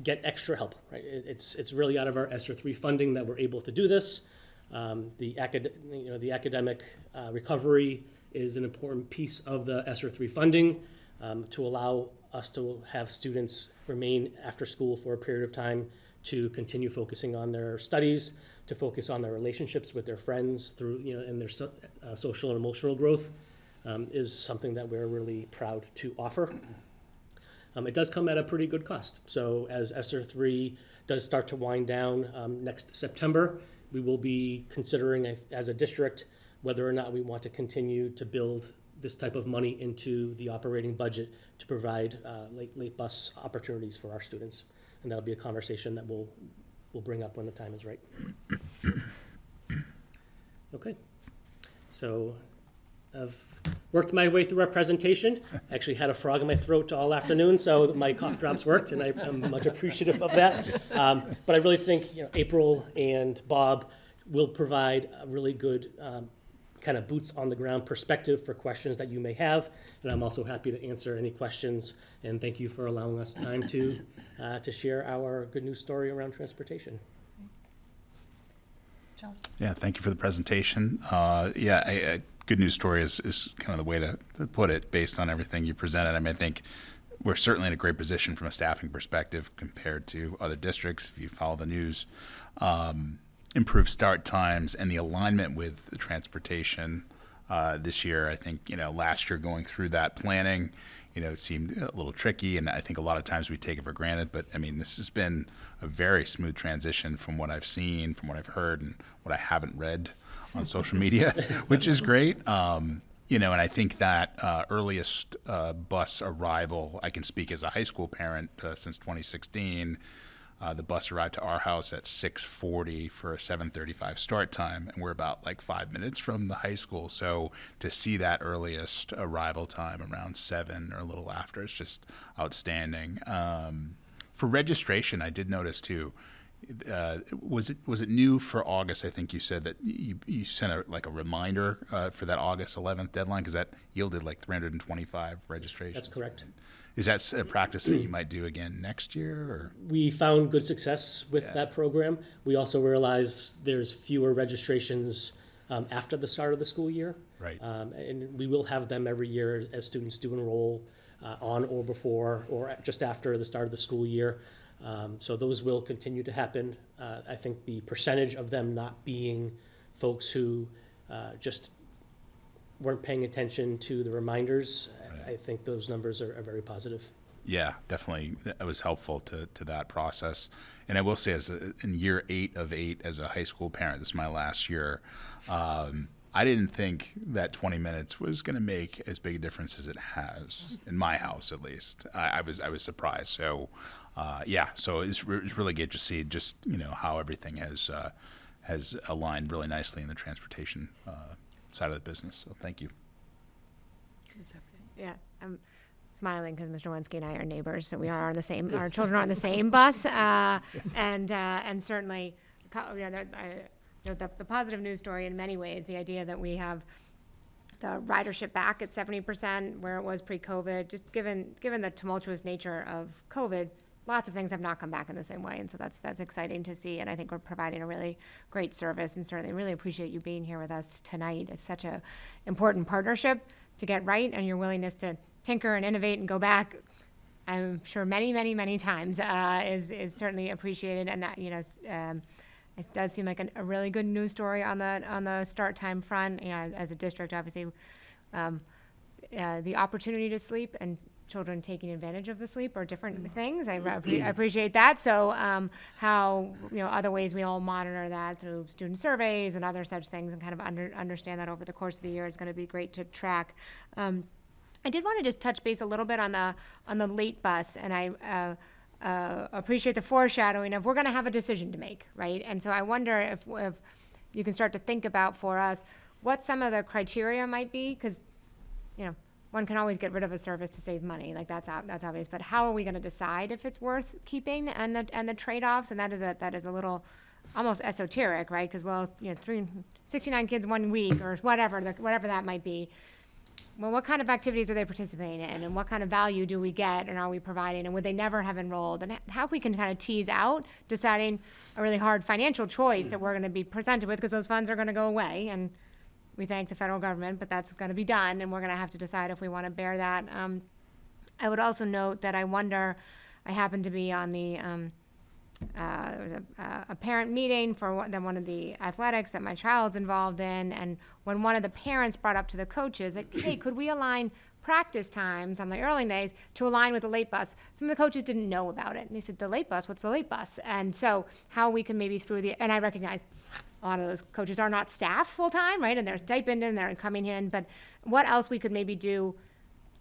get extra help. Right? It's really out of our ESSER III funding that we're able to do this. The academic recovery is an important piece of the ESSER III funding to allow us to have students remain after school for a period of time to continue focusing on their studies, to focus on their relationships with their friends through, and their social and emotional growth. Is something that we're really proud to offer. It does come at a pretty good cost. So as ESSER III does start to wind down next September, we will be considering as a district whether or not we want to continue to build this type of money into the operating budget to provide late bus opportunities for our students. And that'll be a conversation that we'll bring up when the time is right. Okay, so I've worked my way through our presentation. Actually had a frog in my throat all afternoon, so my cough drops worked, and I'm much appreciative of that. But I really think April and Bob will provide a really good kind of boots on the ground perspective for questions that you may have, and I'm also happy to answer any questions. And thank you for allowing us time to share our good news story around transportation. John? Yeah, thank you for the presentation. Good news story is kind of the way to put it based on everything you presented. I think we're certainly in a great position from a staffing perspective compared to other districts. If you follow the news, improved start times and the alignment with the transportation this year. I think, last year going through that planning, it seemed a little tricky, and I think a lot of times we take it for granted. But this has been a very smooth transition from what I've seen, from what I've heard, and what I haven't read on social media, which is great. And I think that earliest bus arrival, I can speak as a high school parent since 2016, The bus arrived to our house at 6:40 for a 7:35 start time, and we're about like 5 minutes from the high school. So to see that earliest arrival time around 7 or a little after, it's just outstanding. For registration, I did notice too. Was it new for August? I think you said that you sent a reminder for that August 11th deadline, because that yielded like 325 registrations. That's correct. Is that a practice that you might do again next year? Or? We found good success with that program. We also realized there's fewer registrations after the start of the school year. Right. And we will have them every year as students do enroll on or before or just after the start of the school year. So those will continue to happen. I think the percentage of them not being folks who just weren't paying attention to the reminders, I think those numbers are very positive. Yeah, definitely. It was helpful to that process. And I will say, in year 8 of 8 as a high school parent, this is my last year, I didn't think that 20 minutes was going to make as big a difference as it has, in my house at least. I was surprised. So, so it's really good to see just, how everything has aligned really nicely in the transportation side of the business. So thank you. Yeah, I'm smiling because Mr. Wensky and I are neighbors, so we are on the same. Our children are on the same bus, and certainly, the positive news story in many ways. The idea that we have the ridership back at 70%, where it was pre-COVID. Just given the tumultuous nature of COVID, lots of things have not come back in the same way, and so that's exciting to see. And I think we're providing a really great service, and certainly really appreciate you being here with us tonight. It's such a important partnership to get right, and your willingness to tinker and innovate and go back, I'm sure many times, is certainly appreciated. And that, it does seem like a really good news story on the start time front. As a district, obviously, the opportunity to sleep and children taking advantage of the sleep are different things. I appreciate that. So how, other ways we all monitor that through student surveys and other such things, and kind of understand that over the course of the year, it's going to be great to track. I did want to just touch base a little bit on the late bus, and I appreciate the foreshadowing of we're going to have a decision to make, right? And so I wonder if you can start to think about for us what some of the criteria might be, because, one can always get rid of a service to save money, like that's obvious. But how are we going to decide if it's worth keeping and the trade-offs? And that is a little almost esoteric, right? Because 69 kids 1 week or whatever that might be. Well, what kind of activities are they participating in, and what kind of value do we get, and are we providing, and would they never have enrolled, and how we can kind of tease out deciding a really hard financial choice that we're going to be presented with, because those funds are going to go away, and we thank the federal government, but that's going to be done, and we're going to have to decide if we want to bear that. I would also note that I wonder, I happened to be on the, there was a parent meeting for one of the athletics that my child's involved in, and when one of the parents brought up to the coaches, like, hey, could we align practice times on the early days to align with the late bus? Some of the coaches didn't know about it, and they said, the late bus, what's the late bus? And so how we can maybe and I recognize a lot of those coaches are not staff full-time, right? And they're stipend and they're coming in, but what else we could maybe do?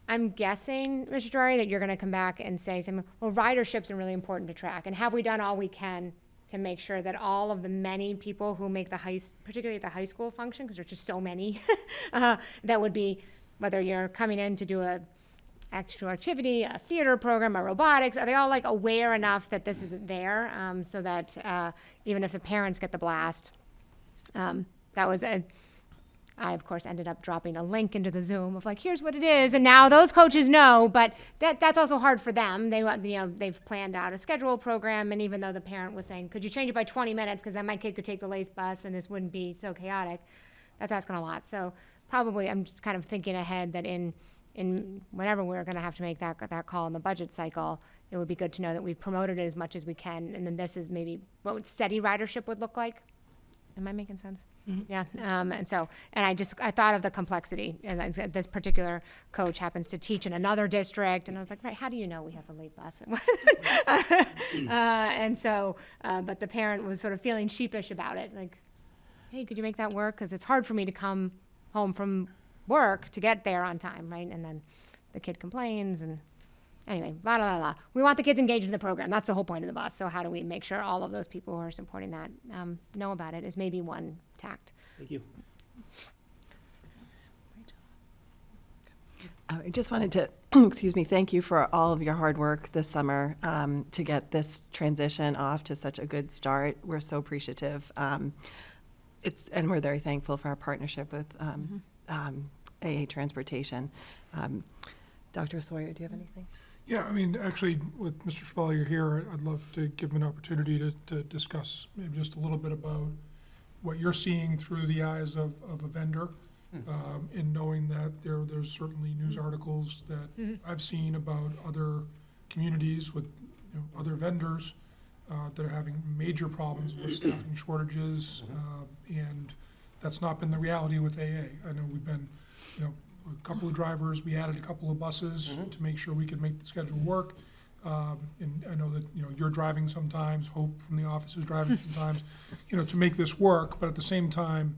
I'm guessing, Mr. Drury, that you're going to come back and say something, well, ridership's really important to track, and have we done all we can to make sure that all of the many people who make particularly the high school function, because there's just so many, that would be, whether you're coming in to do a extra activity, a theater program, a robotics, are they all aware enough that this isn't there, so that even if the parents get the blast, I, of course, ended up dropping a link into the Zoom of here's what it is, and now those coaches know, but that's also hard for them. They've planned out a schedule program, and even though the parent was saying, could you change it by 20 minutes, because then my kid could take the late bus and this wouldn't be so chaotic, that's asking a lot. So probably I'm just kind of thinking ahead that in whenever we're going to have to make that call in the budget cycle, it would be good to know that we've promoted it as much as we can, and then this is maybe what steady ridership would look like. Am I making sense? Mm-hmm. Yeah. I thought of the complexity. And I said, this particular coach happens to teach in another district. And I was like, right, how do you know we have a late bus? But the parent was sort of feeling sheepish about it. Like, hey, could you make that work? Because it's hard for me to come home from work to get there on time, right? And then the kid complains, and Anyway, blah, blah, blah. We want the kids engaged in the program. That's the whole point of the bus. So how do we make sure all of those people who are supporting that know about it is maybe one tact. Thank you. I just wanted to, excuse me, thank you for all of your hard work this summer to get this transition off to such a good start. We're so appreciative. And we're very thankful for our partnership with AA Transportation. Dr. Sawyer, do you have anything? Yeah, I mean, actually, with Mr. Chevalier here, I'd love to give him an opportunity to discuss maybe just a little bit about what you're seeing through the eyes of a vendor, in knowing that there's certainly news articles that I've seen about other communities with other vendors that are having major problems with staffing shortages, and that's not been the reality with AA. I know we've been, a couple of drivers, we added a couple of buses to make sure we could make the schedule work. And I know that, you're driving sometimes, Hope from the office is driving sometimes, to make this work. But at the same time,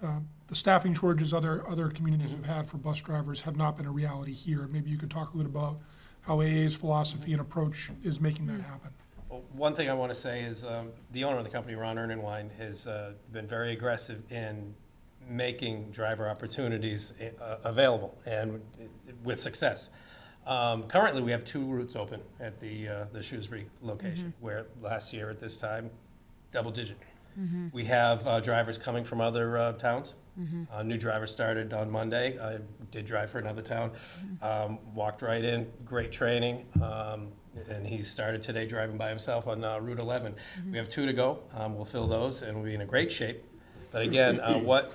the staffing shortages other communities have had for bus drivers have not been a reality here. Maybe you could talk a little about how AA's philosophy and approach is making that happen. Well, one thing I want to say is the owner of the company, Ron Ernenwein, has been very aggressive in making driver opportunities available, and with success. Currently, we have 2 routes open at the Shrewsbury location, where last year at this time, double digit. We have drivers coming from other towns. A new driver started on Monday. I did drive for another town. Walked right in, great training, and he started today driving by himself on Route 11. We have 2 to go. We'll fill those, and we'll be in a great shape. But again, what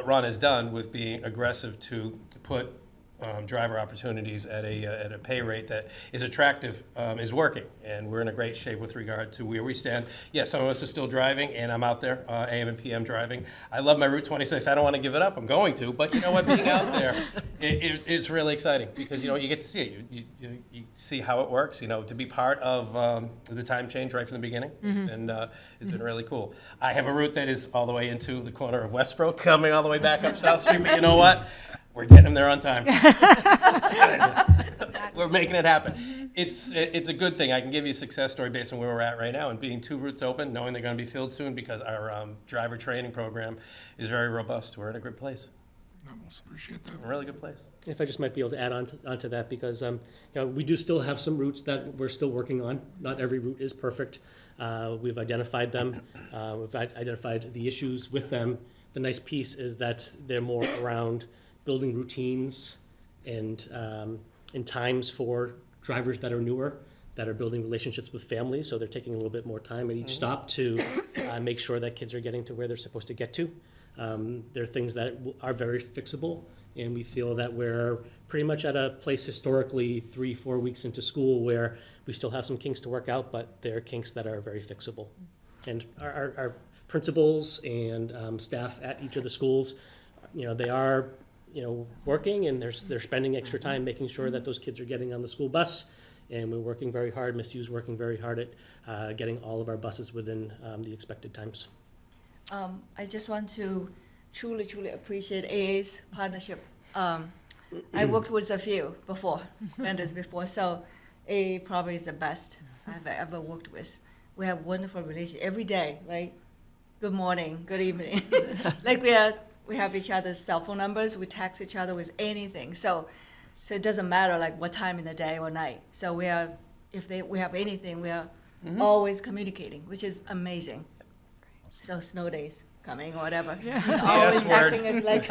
Ron has done with being aggressive to put driver opportunities at a pay rate that is attractive is working, and we're in a great shape with regard to where we stand. Yes, some of us are still driving, and I'm out there AM and PM driving. I love my Route 26. I don't want to give it up. I'm going to, but you know what? Being out there, it's really exciting because you get to see it. You see how it works. To be part of the time change right from the beginning, and it's been really cool. I have a route that is all the way into the corner of Westbrook, coming all the way back up South Street. But you know what? We're getting them there on time. We're making it happen. It's a good thing. I can give you a success story based on where we're at right now, and being 2 routes open, knowing they're going to be filled soon because our driver training program is very robust. We're in a good place. No, appreciate that. A really good place. If I just might be able to add onto that, because we do still have some routes that we're still working on. Not every route is perfect. We've identified them. We've identified the issues with them. The nice piece is that they're more around building routines and times for drivers that are newer, that are building relationships with families, so they're taking a little bit more time at each stop to make sure that kids are getting to where they're supposed to get to. There are things that are very fixable, and we feel that we're pretty much at a place historically 3-4 weeks into school where we still have some kinks to work out, but they're kinks that are very fixable. And our principals and staff at each of the schools, they are working, and they're spending extra time making sure that those kids are getting on the school bus, and we're working very hard. Miss Hughes working very hard at getting all of our buses within the expected times. I just want to truly appreciate AA's partnership. I worked with a few vendors before, so AA probably is the best I've ever worked with. We have wonderful relationship every day, right? Good morning, good evening. Like we have each other's cell phone numbers. We text each other with anything. So it doesn't matter like what time in the day or night. So we have anything, we are always communicating, which is amazing. So snow days coming or whatever. Always texting it like.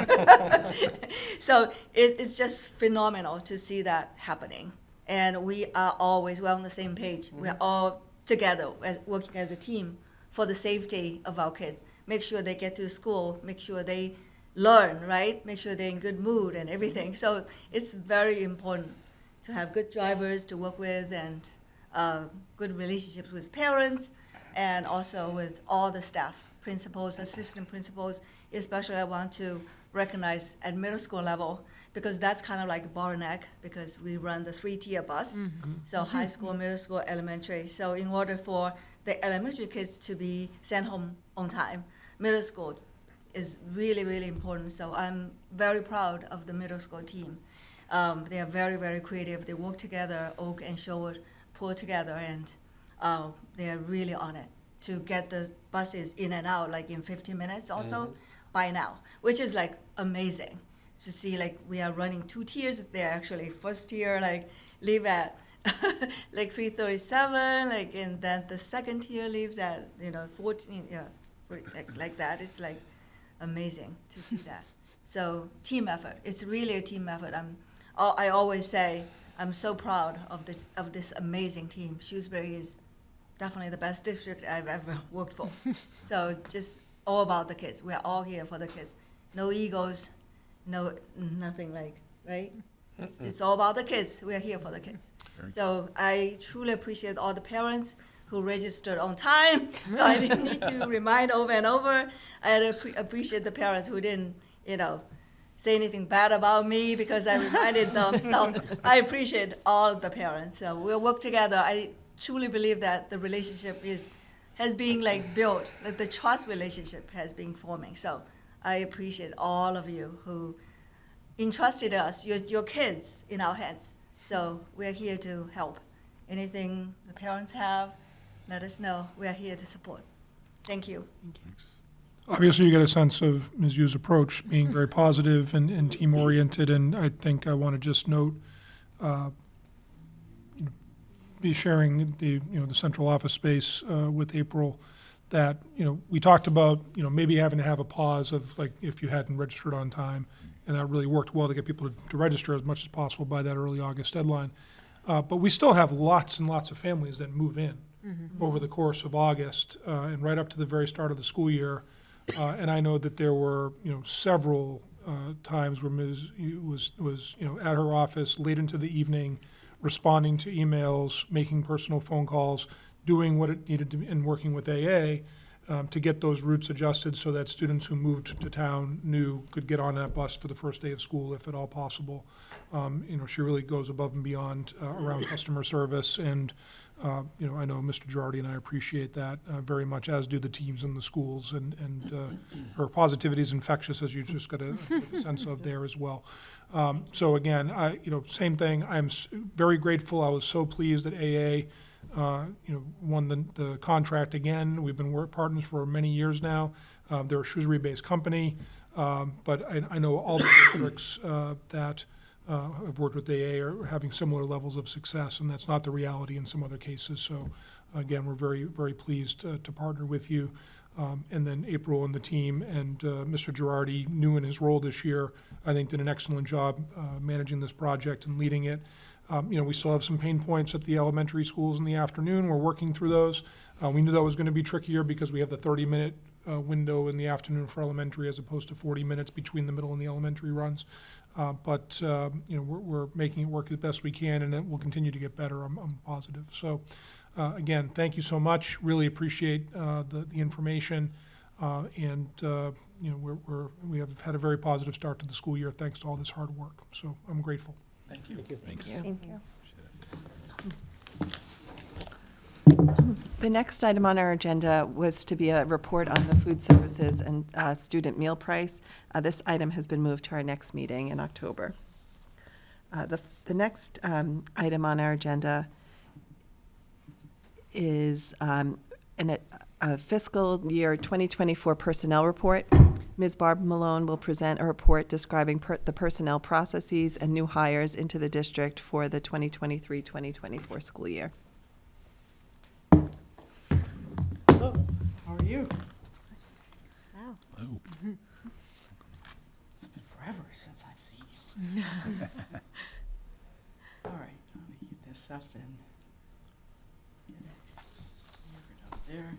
So it's just phenomenal to see that happening. And we're on the same page. We're all together working as a team for the safety of our kids. Make sure they get to school, make sure they learn, right? Make sure they're in good mood and everything. So it's very important to have good drivers to work with and good relationships with parents and also with all the staff, principals, assistant principals. Especially I want to recognize at middle school level because that's kind of like a bottleneck because we run the 3-tier bus. So high school, middle school, elementary. So in order for the elementary kids to be sent home on time, middle school is really, really important. So I'm very proud of the middle school team. They are very, very creative. They work together, Oak and Sherwood pull together, and they are really on it to get the buses in and out like in 15 minutes also by now, which is like amazing to see. Like we are running 2 tiers. They're actually first tier like leave at like 3:37, like, and then the second tier leaves at 14, like that. It's like amazing to see that. So team effort. It's really a team effort. I always say I'm so proud of this amazing team. Shrewsbury is definitely the best district I've ever worked for. So just all about the kids. We're all here for the kids. No egos, nothing like, right? It's all about the kids. We're here for the kids. So I truly appreciate all the parents who registered on time. So I didn't need to remind over and over. I appreciate the parents who didn't, say anything bad about me because I reminded them. So I appreciate all of the parents. So we'll work together. I truly believe that the relationship has been like built, like the trust relationship has been forming. So I appreciate all of you who entrusted us, your kids, in our hands. So we're here to help. Anything the parents have, let us know. We're here to support. Thank you. Obviously, you get a sense of Ms. Yu's approach being very positive and team-oriented, and I think I want to just note, be sharing the central office space with April, that we talked about maybe having to have a pause of like if you hadn't registered on time, and that really worked well to get people to register as much as possible by that early August deadline. But we still have lots and lots of families that move in over the course of August and right up to the very start of the school year. And I know that there were, several times where Ms. Yu was at her office late into the evening, responding to emails, making personal phone calls, doing what it needed to be, and working with AA to get those routes adjusted so that students who moved to town could get on that bus for the first day of school, if at all possible. She really goes above and beyond around customer service, and I know Mr. Girardi and I appreciate that very much, as do the teams in the schools, and her positivity is infectious, as you just got a sense of there as well. So again, same thing. I'm very grateful. I was so pleased that AA won the contract again. We've been partners for many years now. They're a Shrewsbury-based company, but I know all the districts that have worked with AA are having similar levels of success, and that's not the reality in some other cases. So again, we're very, very pleased to partner with you. And then April and the team, and Mr. Girardi, new in his role this year, I think did an excellent job managing this project and leading it. We still have some pain points at the elementary schools in the afternoon. We're working through those. We knew that was going to be trickier because we have the 30-minute window in the afternoon for elementary as opposed to 40 minutes between the middle and the elementary runs. But we're making it work as best we can, and it will continue to get better. I'm positive. So again, thank you so much. Really appreciate the information, and we have had a very positive start to the school year thanks to all this hard work. So I'm grateful. Thank you. Thanks. Thank you. The next item on our agenda was to be a report on the food services and student meal price. This item has been moved to our next meeting in October. The next item on our agenda is a fiscal year 2024 personnel report. Ms. Barb Malone will present a report describing the personnel processes and new hires into the district for the 2023-2024 school year. Hello, how are you? Wow. Oh. It's been forever since I've seen you. All right, let me get this up and get it over up there.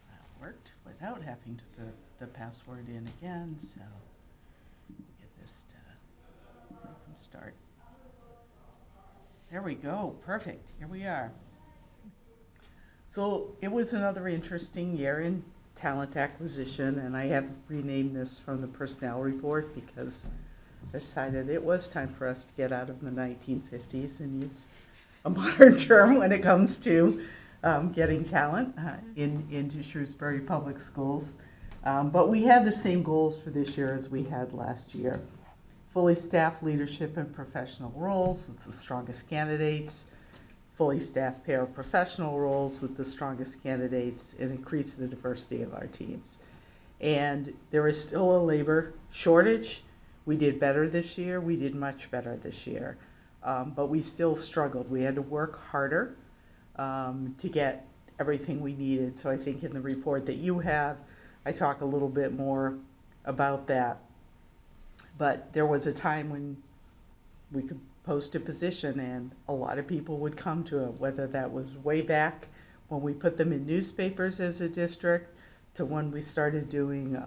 That worked without having to put the password in again, so get this from start. There we go, perfect, here we are. So it was another interesting year in talent acquisition, and I have renamed this from the personnel report because I decided it was time for us to get out of the 1950s and use a modern term when it comes to getting talent into Shrewsbury Public Schools. But we had the same goals for this year as we had last year. Fully staffed leadership and professional roles with the strongest candidates, fully staffed paraprofessional roles with the strongest candidates, and increase the diversity of our teams. And there is still a labor shortage. We did better this year. We did much better this year. But we still struggled. We had to work harder to get everything we needed. So I think in the report that you have, I talk a little bit more about that. But there was a time when we could post a position and a lot of people would come to it, whether that was way back when we put them in newspapers as a district to when we started doing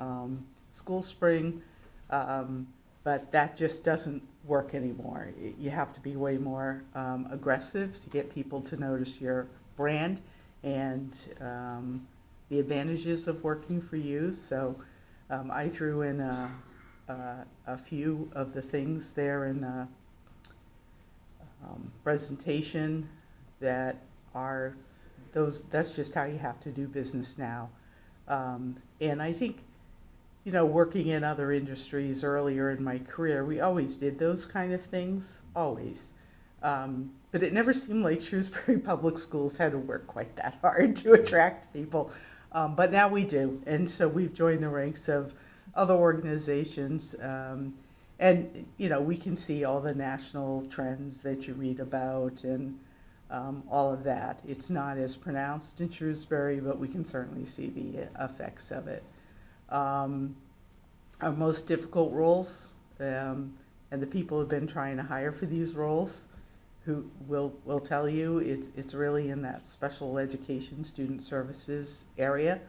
School Spring. But that just doesn't work anymore. You have to be way more aggressive to get people to notice your brand and the advantages of working for you. So I threw in a few of the things there in the presentation that are those. That's just how you have to do business now. And I think, you know, working in other industries earlier in my career, we always did those kind of things, always. But it never seemed like Shrewsbury Public Schools had to work quite that hard to attract people. But now we do. And so we've joined the ranks of other organizations. And, you know, we can see all the national trends that you read about and all of that. It's not as pronounced in Shrewsbury, but we can certainly see the effects of it. Our most difficult roles, and the people who've been trying to hire for these roles, who will tell you it's really in that special education student services area.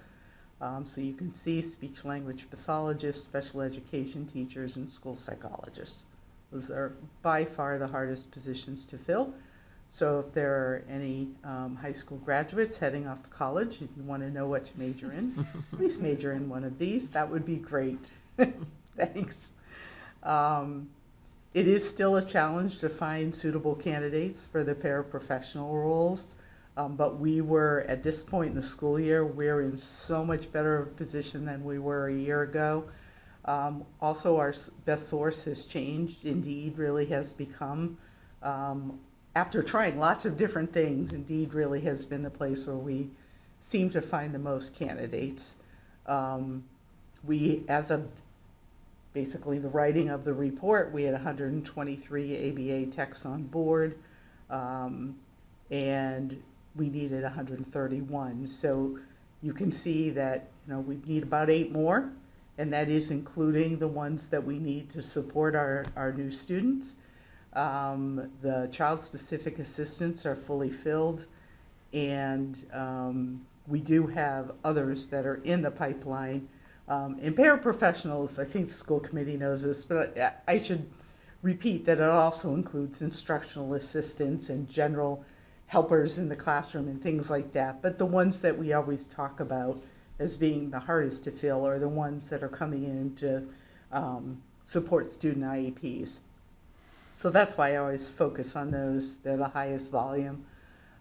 So you can see speech language pathologists, special education teachers, and school psychologists. Those are by far the hardest positions to fill. So if there are any high school graduates heading off to college, if you want to know what to major in, please major in one of these. That would be great. Thanks. It is still a challenge to find suitable candidates for the paraprofessional roles. But we were, at this point in the school year, we're in so much better position than we were a year ago. Also, our best source has changed. Indeed really has become, after trying lots of different things, Indeed really has been the place where we seem to find the most candidates. We, as of basically the writing of the report, we had 123 ABA techs on board, and we needed 131. So you can see that, you know, we need about 8 more, and that is including the ones that we need to support our new students. The child-specific assistants are fully filled, and we do have others that are in the pipeline. And paraprofessionals, I think the school committee knows this, but I should repeat that it also includes instructional assistants and general helpers in the classroom and things like that. But the ones that we always talk about as being the hardest to fill are the ones that are coming in to support student IEPs. So that's why I always focus on those. They're the highest volume.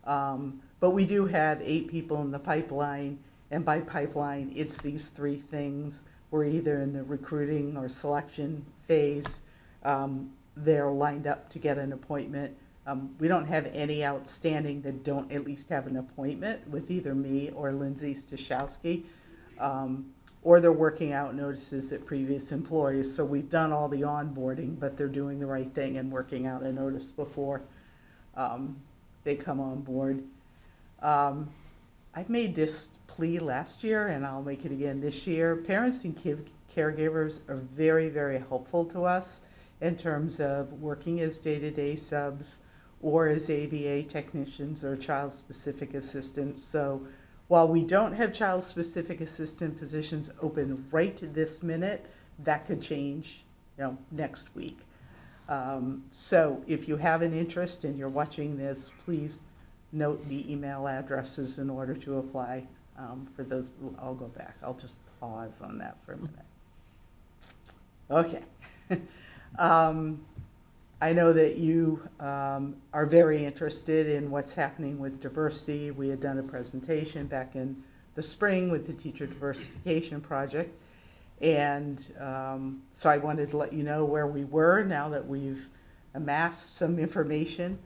But we do have 8 people in the pipeline, and by pipeline, it's these 3 things. We're either in the recruiting or selection phase. They're lined up to get an appointment. We don't have any outstanding that don't at least have an appointment with either me or Lindsay Stashowski, or they're working out notices at previous employees. So we've done all the onboarding, but they're doing the right thing and working out a notice before they come on board. I've made this plea last year, and I'll make it again this year. Parents and caregivers are very, very helpful to us in terms of working as day-to-day subs or as ABA technicians or child-specific assistants. So while we don't have child-specific assistant positions open right this minute, that could change, you know, next week. So if you have an interest and you're watching this, please note the email addresses in order to apply for those. I'll go back. I'll just pause on that for a minute. Okay. I know that you are very interested in what's happening with diversity. We had done a presentation back in the spring with the Teacher Diversification Project. And so I wanted to let you know where we were now that we've amassed some information.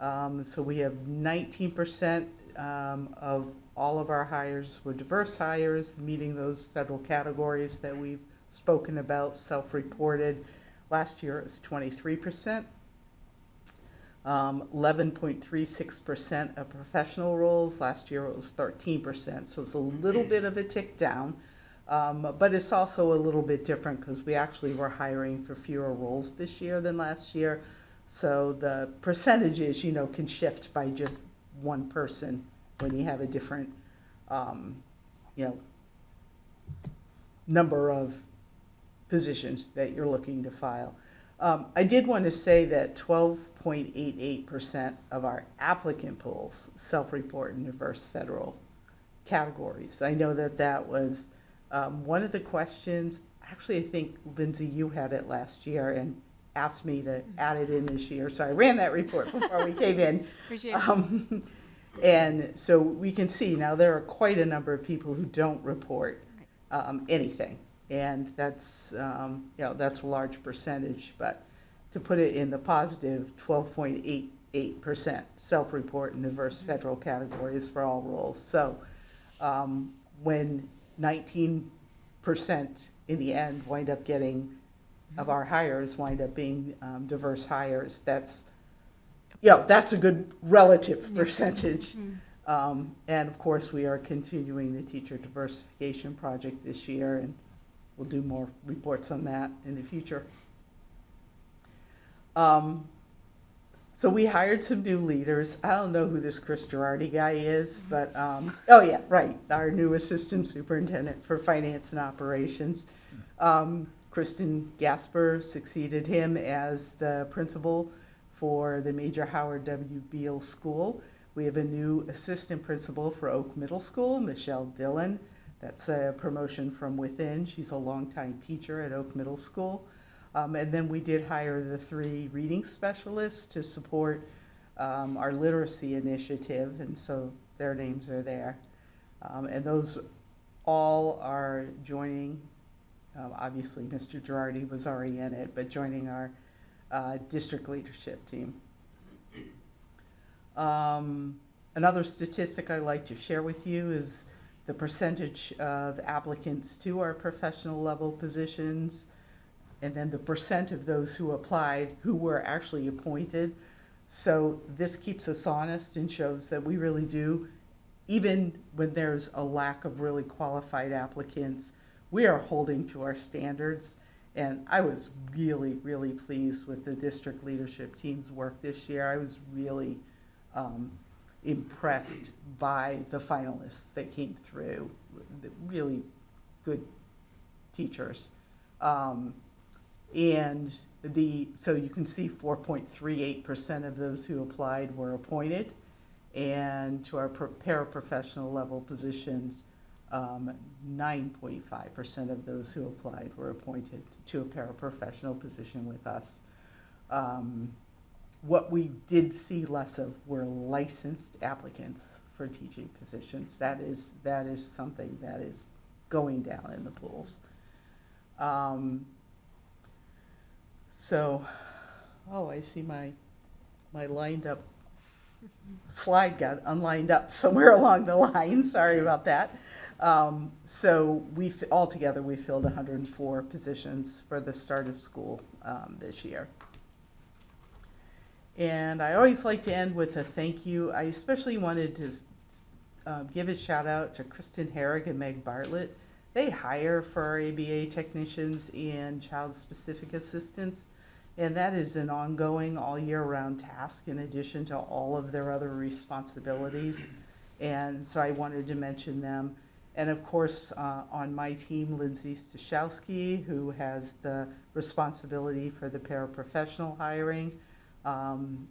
So we have 19% of all of our hires were diverse hires, meeting those federal categories that we've spoken about, self-reported. Last year it was 23%. 11.36% of professional roles. Last year it was 13%. So it's a little bit of a tick down. But it's also a little bit different because we actually were hiring for fewer roles this year than last year. So the percentages, can shift by just one person when you have a different, number of positions that you're looking to file. I did want to say that 12.88% of our applicant pools self-report in diverse federal categories. I know that was one of the questions. Actually, I think, Lindsay, you had it last year and asked me to add it in this year. So I ran that report before we came in. Appreciate it. And so we can see now there are quite a number of people who don't report anything. And that's a large percentage, but to put it in the positive, 12.88% self-report in diverse federal categories for all roles. So when 19% in the end wind up getting, of our hires wind up being diverse hires, that's a good relative percentage. And of course, we are continuing the Teacher Diversification Project this year, and we'll do more reports on that in the future. So we hired some new leaders. I don't know who this Chris Girardi guy is, but, oh yeah, right, our new Assistant Superintendent for Finance and Operations. Kristen Gasper succeeded him as the principal for the Major Howard W. Beale School. We have a new assistant principal for Oak Middle School, Michelle Dillon. That's a promotion from within. She's a longtime teacher at Oak Middle School. And then we did hire the 3 reading specialists to support our literacy initiative, and so their names are there. And those all are joining, obviously Mr. Girardi was already in it, but joining our district leadership team. Another statistic I'd like to share with you is the percentage of applicants to our professional level positions, and then the percent of those who applied who were actually appointed. So this keeps us honest and shows that we really do, even when there's a lack of really qualified applicants, we are holding to our standards. And I was really, really pleased with the district leadership team's work this year. I was really impressed by the finalists that came through, really good teachers. So you can see 4.38% of those who applied were appointed, and to our paraprofessional level positions, 9.5% of those who applied were appointed to a paraprofessional position with us. What we did see less of were licensed applicants for teaching positions. That is something that is going down in the pools. I see my lined up slide got unlined up somewhere along the line. Sorry about that. So altogether we filled 104 positions for the start of school this year. And I always like to end with a thank you. I especially wanted to give a shout out to Kristen Herrig and Meg Bartlett. They hire for our ABA technicians and child-specific assistants, and that is an ongoing all year round task in addition to all of their other responsibilities. And so I wanted to mention them. And of course, on my team, Lindsay Stashowski, who has the responsibility for the paraprofessional hiring,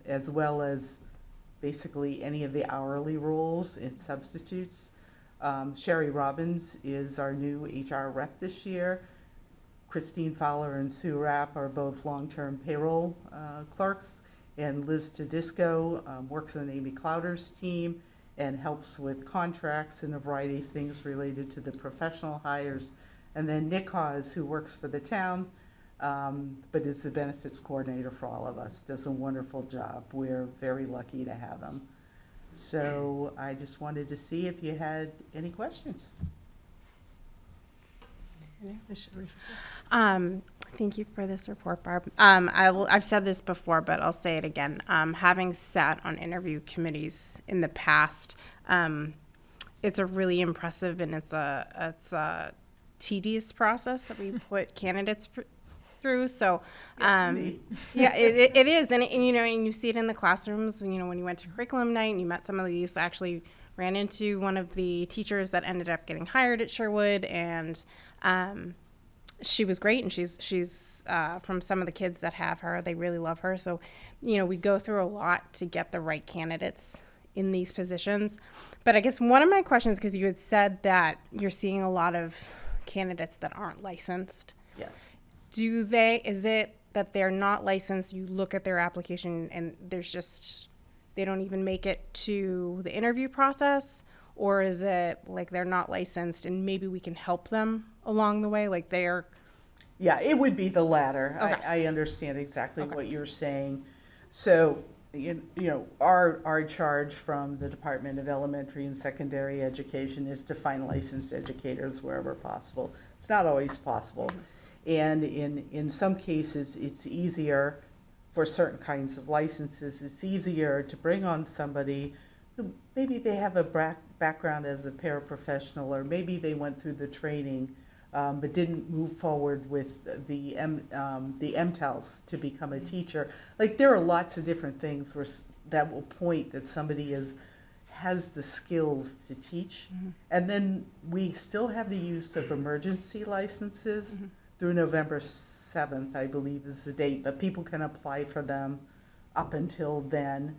as well as basically any of the hourly roles and substitutes. Sherry Robbins is our new HR rep this year. Christine Fowler and Sue Rapp are both long-term payroll clerks, and Liz Tedisco works on Amy Clouder's team and helps with contracts and a variety of things related to the professional hires. And then Nick Hawes, who works for the town, but is the benefits coordinator for all of us, does a wonderful job. We're very lucky to have him. So I just wanted to see if you had any questions. Thank you for this report, Barb. I've said this before, but I'll say it again. Having sat on interview committees in the past, it's a really impressive and it's a tedious process that we put candidates through. So, yeah, it is, and you know, and you see it in the classrooms. You know, when you went to curriculum night and you met some of these, actually ran into one of the teachers that ended up getting hired at Sherwood, and she was great, and she's from some of the kids that have her, they really love her. So, you know, we go through a lot to get the right candidates in these positions. But I guess one of my questions, because you had said that you're seeing a lot of candidates that aren't licensed. Yes. Is it that they're not licensed, you look at their application and they don't even make it to the interview process? Or is it like they're not licensed and maybe we can help them along the way, like they're... Yeah, it would be the latter. Okay. I understand exactly Okay. what you're saying. So, you know, our charge from the Department of Elementary and Secondary Education is to find licensed educators wherever possible. It's not always possible. And in some cases, it's easier for certain kinds of licenses. It's easier to bring on somebody who maybe they have a background as a paraprofessional, or maybe they went through the training but didn't move forward with the MTELs to become a teacher. Like, there are lots of different things that will point that somebody has the skills to teach. Mm-hmm. And then we still have the use of emergency licenses through November 7th, I believe is the date, but people can apply for them up until then.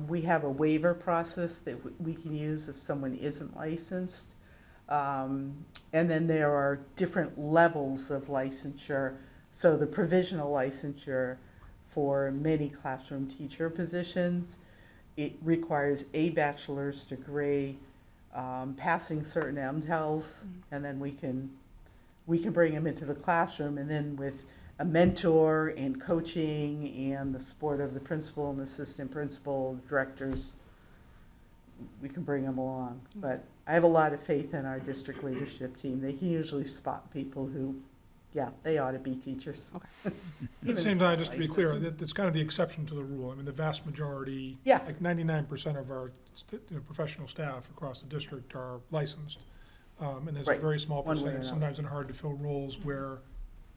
We have a waiver process that we can use if someone isn't licensed. And then there are different levels of licensure. So the provisional licensure for many classroom teacher positions, it requires a bachelor's degree, passing certain MTELs, and then we can bring them into the classroom, and then with a mentor and coaching and the support of the principal and assistant principal, directors, we can bring them along. But I have a lot of faith in our district leadership team. They can usually spot people who, yeah, they ought to be teachers. Okay. At the same time, just to be clear, that's kind of the exception to the rule. I mean, the vast majority, Yeah. like 99% of our professional staff across the district are licensed. And there's a Right. very small One way or percentage, another. sometimes in hard-to-fill roles, where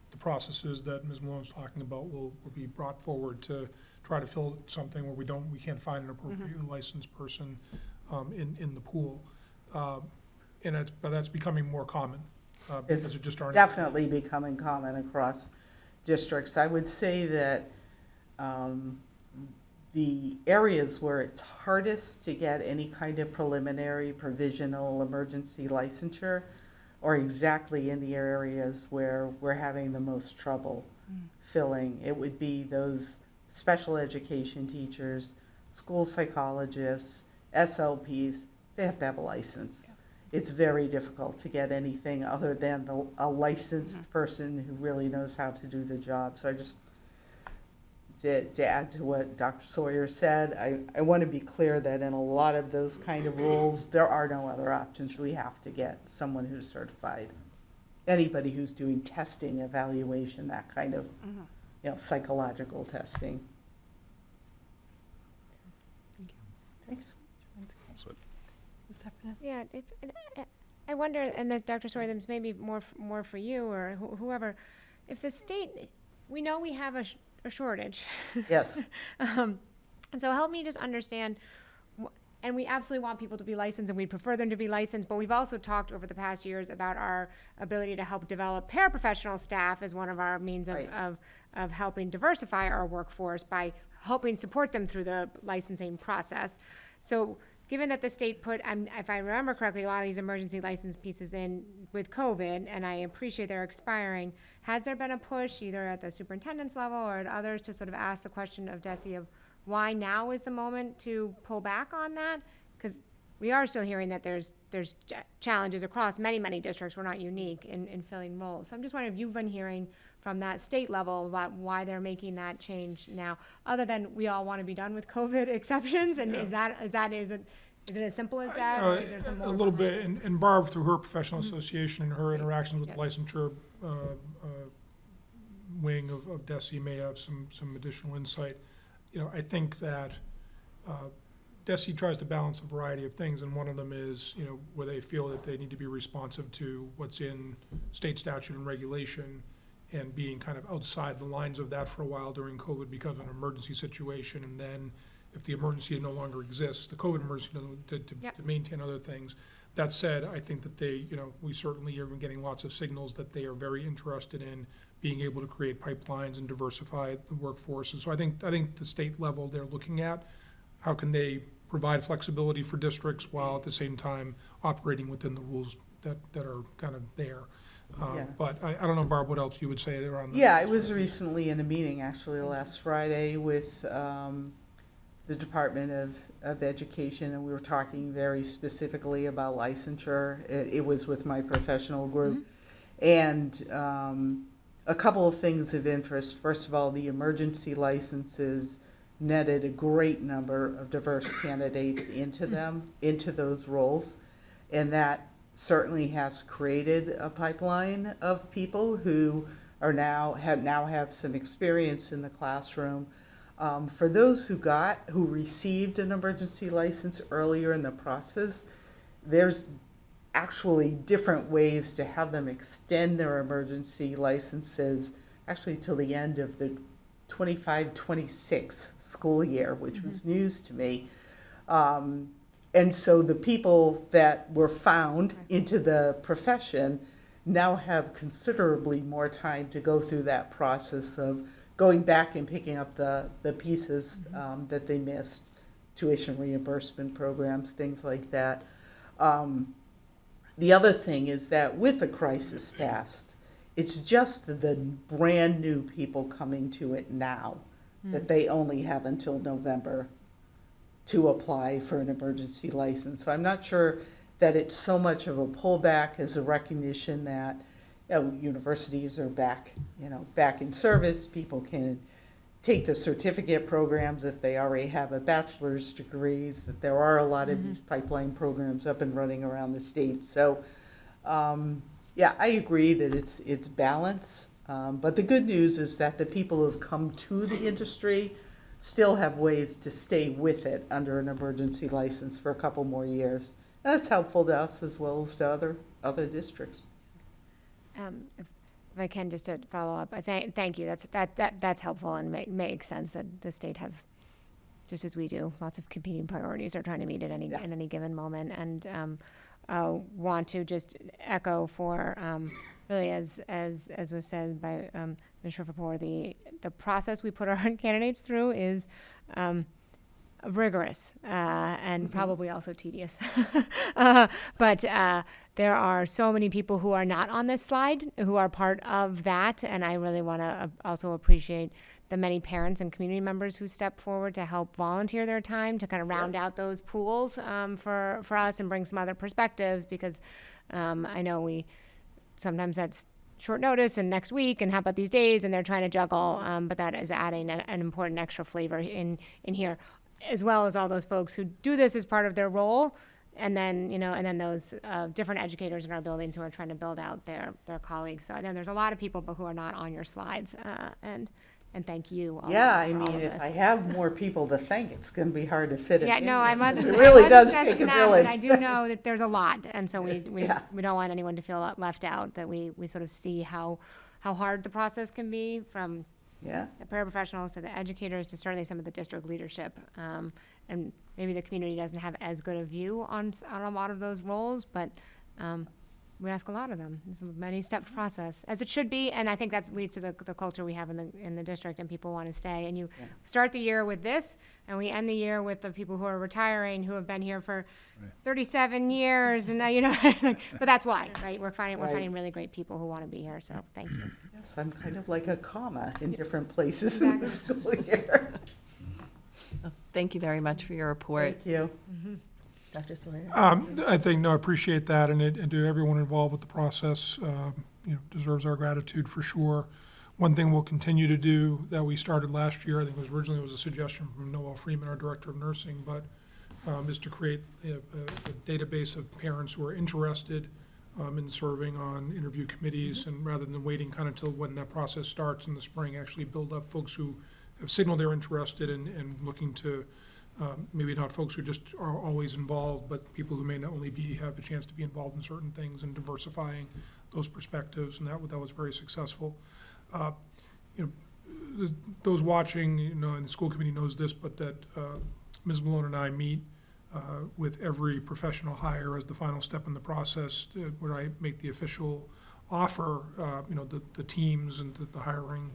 the processes that Ms. Malone's talking about will be brought forward to try to fill something where we can't find an appropriately licensed person in the pool. But that's becoming more common, because It's there just aren't. definitely becoming common across districts. I would say that the areas where it's hardest to get any kind of preliminary, provisional, emergency licensure are exactly in the areas where we're having the most trouble filling. It would be those special education teachers, school psychologists, SLPs. They have to have a license. It's very difficult to get anything other than a licensed person who really knows how to do the job. So I just, to add to what Dr. Sawyer said, I want to be clear that in a lot of those kind of roles, there are no other options. We have to get someone who's certified. Anybody who's doing testing, evaluation, that kind of, psychological testing. Thanks. Yeah, I wonder, and that Dr. Sawyer, this may be more for you or whoever, if the state, we know we have a shortage. Yes. And so help me just understand, and we absolutely want people to be licensed and we prefer them to be licensed, but we've also talked over the past years about our ability to help develop paraprofessional staff as one of our means Right. of helping diversify our workforce by helping support them through the licensing process. So given that the state put, if I remember correctly, a lot of these emergency license pieces in with COVID, and I appreciate they're expiring, has there been a push either at the superintendent's level or at others to sort of ask the question of DESI of why now is the moment to pull back on that? Because we are still hearing that there's challenges across many districts. We're not unique in filling roles. So I'm just wondering if you've been hearing from that state level about why they're making that change now, other than we all want to be done with COVID exceptions, and is it as simple as that, or is there some more A little behind bit, and Barb, through her professional association and her interactions with the Yes. licensure wing of DESI may have some additional insight. You know, I think that DESI tries to balance a variety of things, and one of them is, you know, where they feel that they need to be responsive to what's in state statute and regulation, and being kind of outside the lines of that for a while during COVID because of an emergency situation, and then if the emergency no longer exists, the COVID emergency to maintain other things. That said, I think that they, you know, we certainly are getting lots of signals that they are very interested in being able to create pipelines and diversify the workforce. And so I think the state level, they're looking at how can they provide flexibility for districts while at the same time operating within the rules that are kind of there. Yeah. But I don't know, Barb, what else you would say around that? Yeah, I was recently in a meeting, actually, last Friday with the Department of Education, and we were talking very specifically about licensure. It was with my professional group. And a couple of things of interest. First of all, the emergency licenses netted a great number of diverse candidates into them, into those roles. And that certainly has created a pipeline of people who are now have some experience in the classroom. For those who received an emergency license earlier in the process, there's actually different ways to have them extend their emergency licenses actually till the end of the 25-26 school year, which was news to me. And so the people that were found into the profession now have considerably more time to go through that process of going back and picking up the pieces that they missed, tuition reimbursement programs, things like that. The other thing is that with the crisis passed, it's just the brand new people coming to it now, that they only have until November to apply for an emergency license. So I'm not sure that it's so much of a pullback as a recognition that universities are back in service. People can take the certificate programs if they already have a bachelor's degrees, that there are a lot of these pipeline programs up and running around the state. So, yeah, I agree that it's balance. But the good news is that the people who have come to the industry still have ways to stay with it under an emergency license for a couple more years. That's helpful to us as well as to other districts. If I can, just to follow up, thank you. That's helpful and makes sense that the state has, just as we do, lots of competing priorities they're trying to meet at any given moment. And want to just echo for really as was said by Ms. Shriver, the process we put our candidates through is rigorous and probably also tedious. But there are so many people who are not on this slide who are part of that, and I really want to also appreciate the many parents and community members who step forward to help volunteer their time to kind of round out those pools for us and bring some other perspectives, because I know sometimes that's short notice and next week and how about these days, and they're trying to juggle, but that is adding an important extra flavor in here, as well as all those folks who do this as part of their role, and then those different educators in our buildings who are trying to build out their colleagues. So then there's a lot of people who are not on your slides, and thank you. Yeah, I for all mean, of if this. I have more people to thank, it's going to be hard to fit it Yeah, in. no, I because wasn't. It really I does wasn't take a suggesting that, village. but I do know that there's a lot, and so we Yeah. don't want anyone to feel left out. That we sort of see how hard the process can be, from Yeah, the paraprofessionals to the educators to certainly some of the district leadership, and maybe the community doesn't have as good a view on a lot of those roles, but we ask a lot of them. It's a many-step process, as it should be, and I think that leads to the culture we have in the district, and people want to stay. And you start the year with this, and we end the year with the people who are retiring, who have been here for 37 years, and now, but that's why, right? We're finding really great people who want to be here, so thank you. Yes, I'm kind of like a comma in different places in the school year. Thank you very much for your report. Thank you. Dr. Sawyer? I think, no, I appreciate that, and to everyone involved with the process, deserves our gratitude for sure. One thing we'll continue to do that we started last year, I think originally was a suggestion from Noel Freeman, our Director of Nursing, but is to create a database of parents who are interested in serving on interview committees, and rather than waiting kind of till when that process starts in the spring, actually build up folks who have signaled they're interested and looking to, maybe not folks who just are always involved, but people who may not only have a chance to be involved in certain things, and diversifying those perspectives, and that was very successful. Those watching, and the school committee knows this, but that Ms. Malone and I meet with every professional hire as the final step in the process, where I make the official offer, the teams and the hiring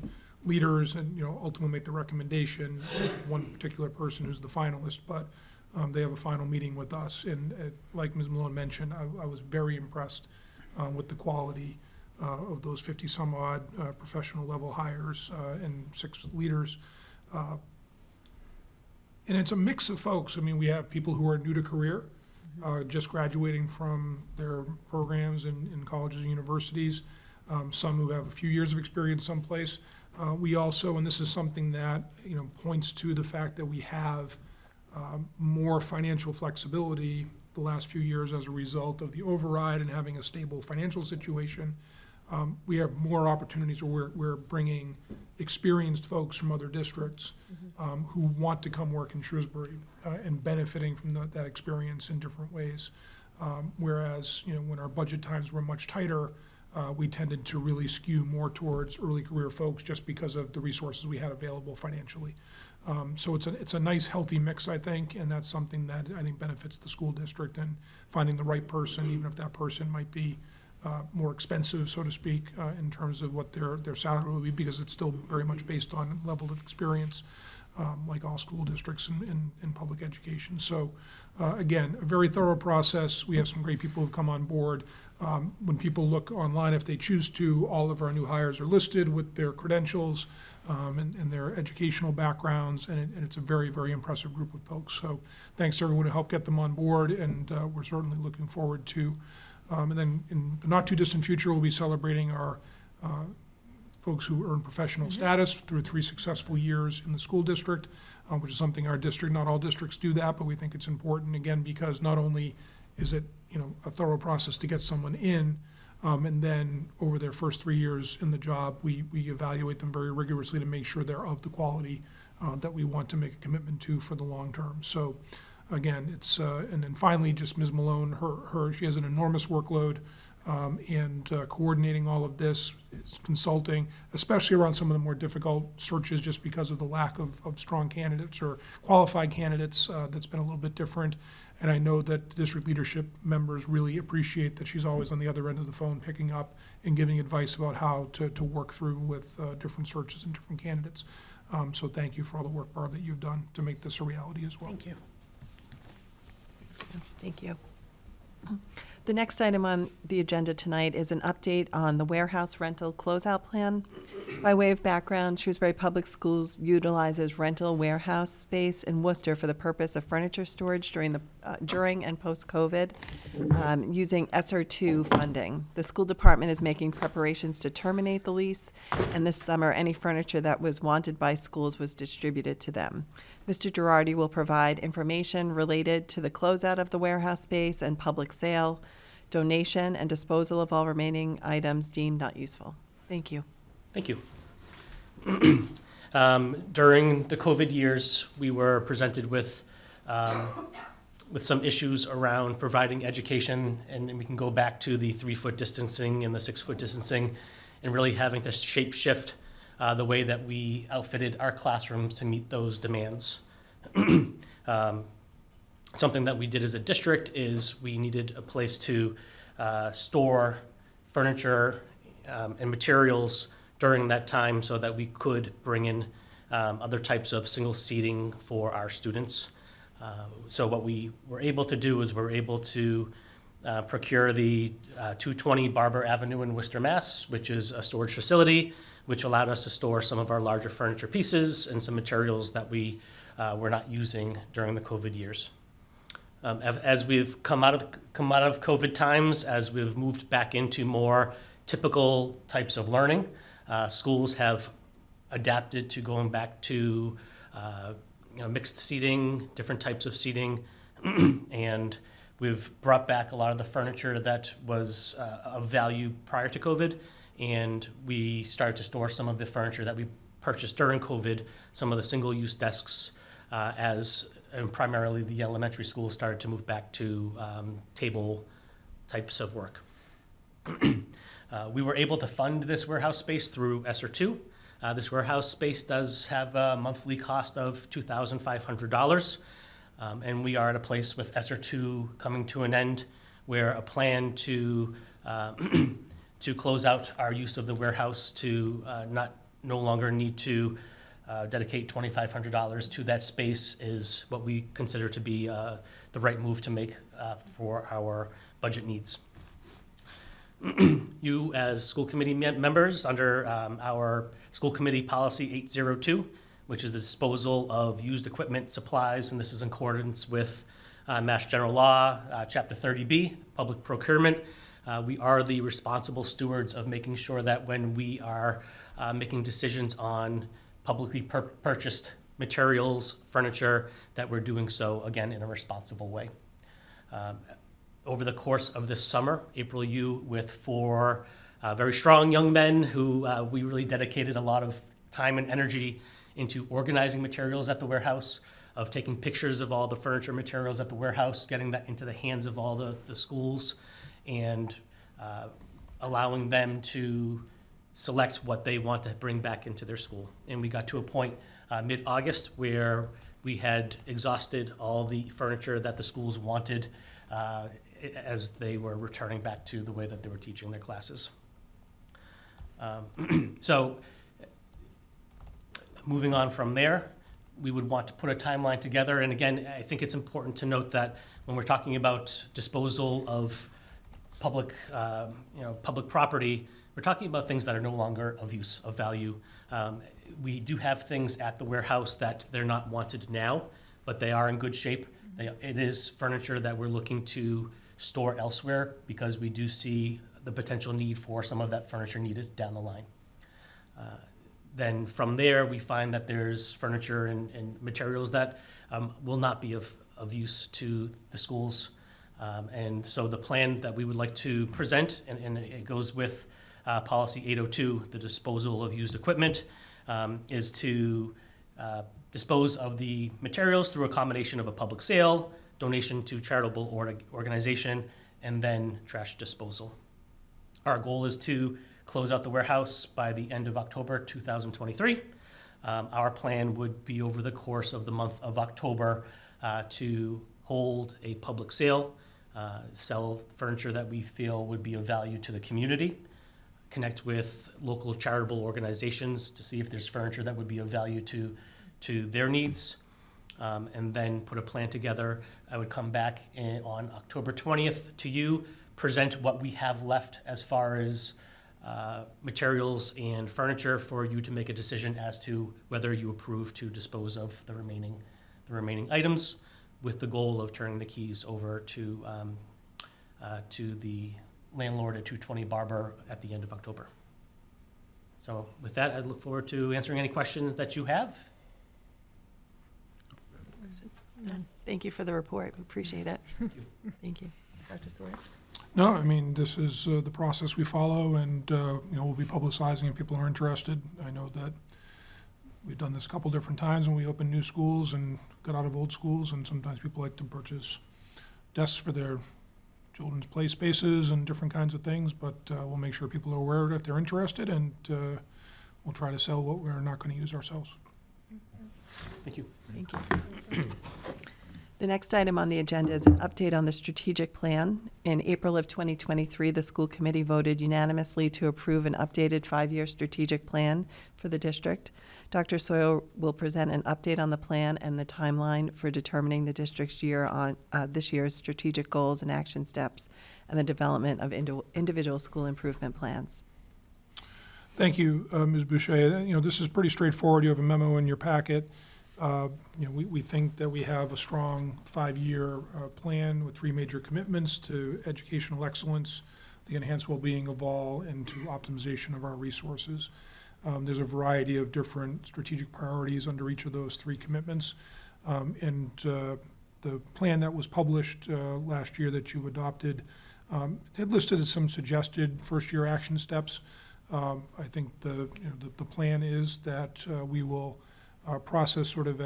leaders, and ultimately make the recommendation of one particular person who's the finalist, but they have a final meeting with us. And like Ms. Malone mentioned, I was very impressed with the quality of those 50 some odd professional level hires and 6 leaders. And it's a mix of folks. I mean, we have people who are new to career, just graduating from their programs in colleges and universities, some who have a few years of experience someplace. We also, and this is something that points to the fact that we have more financial flexibility the last few years as a result of the override and having a stable financial situation. We have more opportunities where we're bringing experienced folks from other districts who want to come work in Shrewsbury and benefiting from that experience in different ways. Whereas, when our budget times were much tighter, we tended to really skew more towards early career folks just because of the resources we had available financially. So it's a nice, healthy mix, I think, and that's something that I think benefits the school district, and finding the right person, even if that person might be more expensive, so to speak, in terms of what their salary will be, because it's still very much based on level of experience, like all school districts in public education. So again, a very thorough process. We have some great people who've come on board. When people look online, if they choose to, all of our new hires are listed with their credentials and their educational backgrounds, and it's a very, very impressive group of folks. So thanks to everyone who helped get them on board, and we're certainly looking forward to, and then in the not too distant future, we'll be celebrating our folks who earn professional status through 3 successful years in the school district, which is something our district, not all districts do that, but we think it's important, again, because not only is it a thorough process to get someone in, and then over their first 3 years in the job, we evaluate them very rigorously to make sure they're of the quality that we want to make a commitment to for the long term. So again, it's and then finally, just Ms. Malone, she has an enormous workload, and coordinating all of this, consulting, especially around some of the more difficult searches, just because of the lack of strong candidates or qualified candidates. That's been a little bit different. And I know that the district leadership members really appreciate that she's always on the other end of the phone, picking up and giving advice about how to work through with different searches and different candidates. So thank you for all the work, Barb, that you've done to make this a reality as well. Thank you. Thank you. The next item on the agenda tonight is an update on the warehouse rental closeout plan. By way of background, Shrewsbury Public Schools utilizes rental warehouse space in Worcester for the purpose of furniture storage during and post-COVID, using ESSER II funding. The school department is making preparations to terminate the lease, and this summer, any furniture that was wanted by schools was distributed to them. Mr. Girardi will provide information related to the closeout of the warehouse space and public sale, donation, and disposal of all remaining items deemed not useful. Thank you. Thank you. During the COVID years, we were presented with some issues around providing education, and we can go back to the 3-foot distancing and the 6-foot distancing, and really having to shape shift the way that we outfitted our classrooms to meet those demands. Something that we did as a district is we needed a place to store furniture and materials during that time so that we could bring in other types of single seating for our students. So what we were able to do is we're able to procure the 220 Barber Avenue in Worcester, Mass., which is a storage facility, which allowed us to store some of our larger furniture pieces and some materials that we were not using during the COVID years. As we've come out of COVID times, as we've moved back into more typical types of learning, schools have adapted to going back to mixed seating, different types of seating, and we've brought back a lot of the furniture that was of value prior to COVID, and we started to store some of the furniture that we purchased during COVID, some of the single-use desks, and primarily the elementary schools started to move back to table types of work. We were able to fund this warehouse space through ESSER II. This warehouse space does have a monthly cost of $2,500. And we are at a place with ESSER II coming to an end where a plan to close out our use of the warehouse to no longer need to dedicate $2,500 to that space is what we consider to be the right move to make for our budget needs. You, as school committee members, under our school committee policy 802, which is the disposal of used equipment, supplies, and this is in accordance with Mass General Law, Chapter 30B, Public Procurement. We are the responsible stewards of making sure that when we are making decisions on publicly purchased materials, furniture, that we're doing so, again, in a responsible way. Over the course of this summer, April U, with 4 very strong young men who we really dedicated a lot of time and energy into organizing materials at the warehouse, of taking pictures of all the furniture materials at the warehouse, getting that into the hands of all the schools, and allowing them to select what they want to bring back into their school. And we got to a point mid-August where we had exhausted all the furniture that the schools wanted as they were returning back to the way that they were teaching their classes. So moving on from there, we would want to put a timeline together. And again, I think it's important to note that when we're talking about disposal of public property, we're talking about things that are no longer of use, of value. We do have things at the warehouse that they're not wanted now, but they are in good shape. It is furniture that we're looking to store elsewhere because we do see the potential need for some of that furniture needed down the line. Then from there, we find that there's furniture and materials that will not be of use to the schools. And so the plan that we would like to present, and it goes with policy 802, the disposal of used equipment, is to dispose of the materials through a combination of a public sale, donation to charitable organization, and then trash disposal. Our goal is to close out the warehouse by the end of October 2023. Our plan would be over the course of the month of October to hold a public sale, sell furniture that we feel would be of value to the community, connect with local charitable organizations to see if there's furniture that would be of value to their needs, and then put a plan together. I would come back on October 20th to you, present what we have left as far as materials and furniture for you to make a decision as to whether you approve to dispose of the remaining items, with the goal of turning the keys over to the landlord at 220 Barber at the end of October. So with that, I look forward to answering any questions that you have. Thank you for the report. We appreciate it. Thank you. Dr. Sawyer? No, I mean, this is the process we follow, and we'll be publicizing if people are interested. I know that we've done this a couple different times when we opened new schools and got out of old schools, and sometimes people like to purchase desks for their children's play spaces and different kinds of things, but we'll make sure people are aware of it if they're interested, and we'll try to sell what we're not going to use ourselves. Thank you. Thank you. The next item on the agenda is an update on the strategic plan. In April of 2023, the school committee voted unanimously to approve an updated 5-year strategic plan for the district. Dr. Sawyer will present an update on the plan and the timeline for determining the district's this year's strategic goals and action steps and the development of individual school improvement plans. Thank you, Ms. Boucher. This is pretty straightforward. You have a memo in your packet. We think that we have a strong 5-year plan with 3 major commitments to educational excellence, the enhanced well-being of all, and to optimization of our resources. There's a variety of different strategic priorities under each of those 3 commitments. The plan that was published last year that you adopted, it listed some suggested first-year action steps. I think the plan is that we will process sort of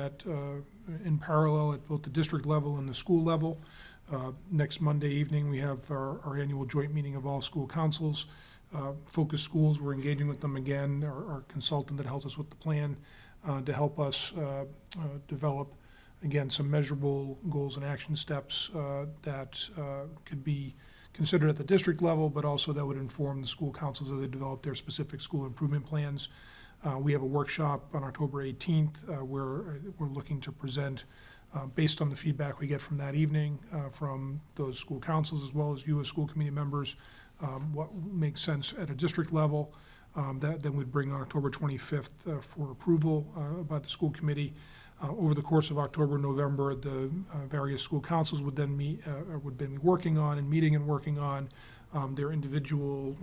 in parallel at both the district level and the school level. Next Monday evening, we have our annual joint meeting of all school councils. Focus Schools, we're engaging with them again, our consultant that helps us with the plan, to help us develop, again, some measurable goals and action steps that could be considered at the district level, but also that would inform the school councils as they develop their specific school improvement plans. We have a workshop on October 18th where we're looking to present, based on the feedback we get from that evening, from those school councils as well as you as school committee members, what makes sense at a district level. That then we'd bring on October 25th for approval by the school committee. Over the course of October and November, the various school councils would then be working on and meeting and working on their individual,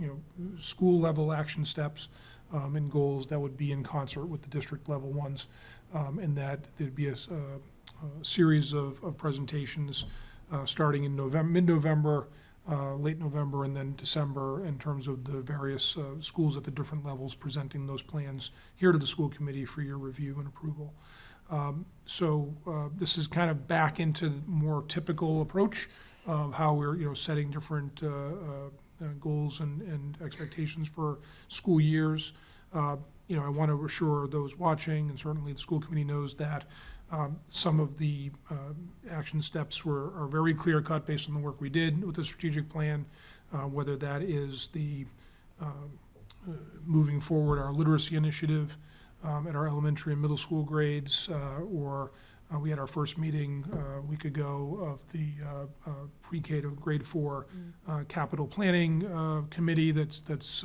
school level action steps and goals that would be in concert with the district level ones, and that there'd be a series of presentations starting in mid-November, late November, and then December in terms of the various schools at the different levels presenting those plans here to the school committee for your review and approval. So this is kind of back into the more typical approach of how we're setting different goals and expectations for school years. I want to assure those watching, and certainly the school committee knows that some of the action steps are very clear-cut based on the work we did with the strategic plan, whether that is the moving forward our literacy initiative at our elementary and middle school grades, or we had our first meeting a week ago of the pre-K to grade 4 capital planning committee that's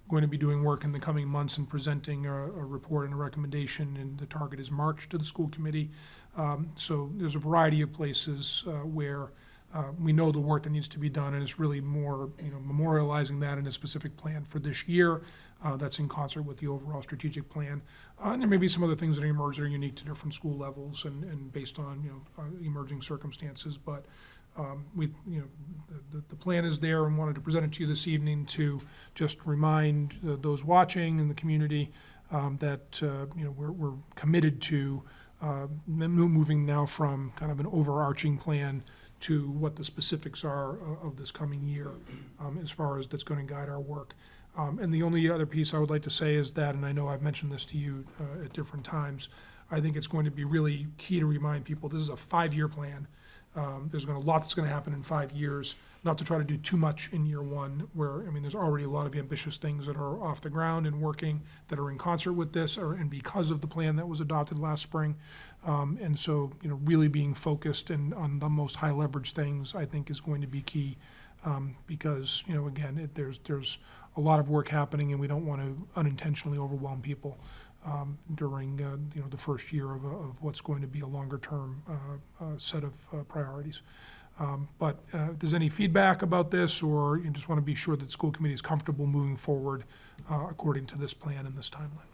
going to be doing work in the coming months and presenting a report and a recommendation, and the target is March to the school committee. So there's a variety of places where we know the work that needs to be done, and it's really more memorializing that in a specific plan for this year that's in concert with the overall strategic plan. And there may be some other things that emerge that are unique to different school levels and based on emerging circumstances. But the plan is there, and wanted to present it to you this evening to just remind those watching in the community that we're committed to moving now from kind of an overarching plan to what the specifics are of this coming year as far as that's going to guide our work. And the only other piece I would like to say is that, and I know I've mentioned this to you at different times, I think it's going to be really key to remind people this is a 5-year plan. There's a lot that's going to happen in 5 years, not to try to do too much in year 1, where, there's already a lot of ambitious things that are off the ground and working that are in concert with this, and because of the plan that was adopted last spring. And so, really being focused on the most high leverage things, I think, is going to be key, because, again, there's a lot of work happening, and we don't want to unintentionally overwhelm people during the first year of what's going to be a longer-term set of priorities. But if there's any feedback about this, or you just want to be sure that the school committee is comfortable moving forward according to this plan and this timeline.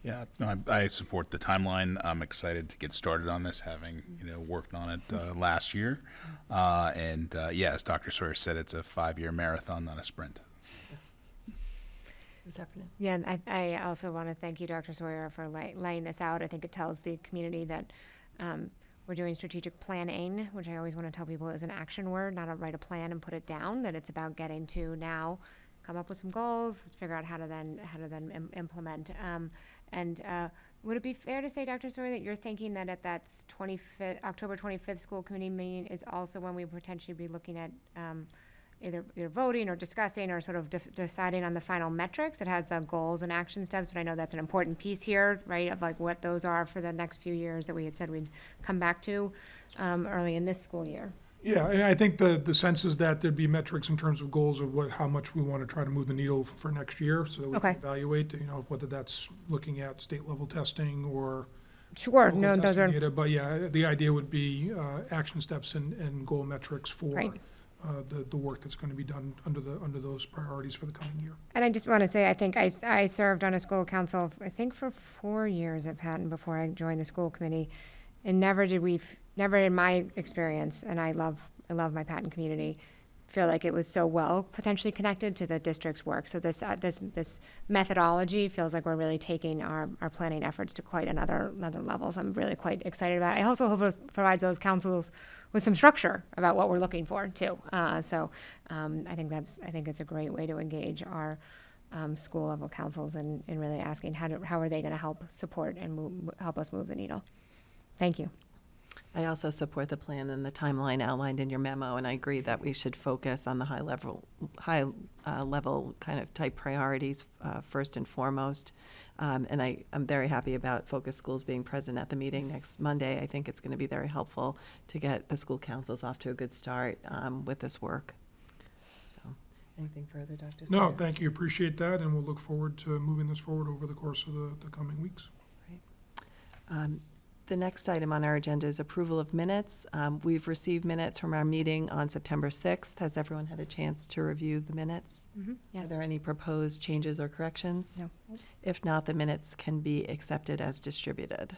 Yeah, no, I support the timeline. I'm excited to get started on this, having worked on it last year. As Dr. Sawyer said, it's a 5-year marathon, not a sprint. Yeah, and I also want to thank you, Dr. Sawyer, for laying this out. I think it tells the community that we're doing strategic planning, which I always want to tell people is an action word, not write a plan and put it down, that it's about getting to now come up with some goals, figure out how to then implement. Would it be fair to say, Dr. Sawyer, that you're thinking that at that 25th, October 25th school committee meeting is also when we potentially be looking at either voting or discussing or sort of deciding on the final metrics? It has the goals and action steps, but I know that's an important piece here, right, of like what those are for the next few years that we had said we'd come back to early in this school year. Yeah, and I think the sense is that there'd be metrics in terms of goals of how much we want to try to move the needle for next year, so that we can Okay. evaluate, whether that's looking at state level testing or Sure, local no, those testing are, data. But yeah, the idea would be action steps and goal metrics for Right. the work that's going to be done under those priorities for the coming year. and I just want to say, I think I served on a school council, I think for 4 years at Patton before I joined the school committee. And never did we, never in my experience, and I love my Patton community, feel like it was so well potentially connected to the district's work. So this methodology feels like we're really taking our planning efforts to quite another level. So I'm really quite excited about it. I also hope it provides those councils with some structure about what we're looking for too. I think it's a great way to engage our school level councils in really asking how are they going to help support and help us move the needle. Thank you. I also support the plan and the timeline outlined in your memo, and I agree that we should focus on the high level kind of type priorities first and foremost. And I'm very happy about Focus Schools being present at the meeting next Monday. I think it's going to be very helpful to get the school councils off to a good start with this work. So, anything further, Dr. No, Sawyer? thank you, appreciate that, and we'll look forward to moving this forward over the course of the coming weeks. The next item on our agenda is approval of minutes. We've received minutes from our meeting on September 6th. Has everyone had a chance to review the minutes? Are Yes. there any proposed changes or corrections? No. If not, the minutes can be accepted as distributed.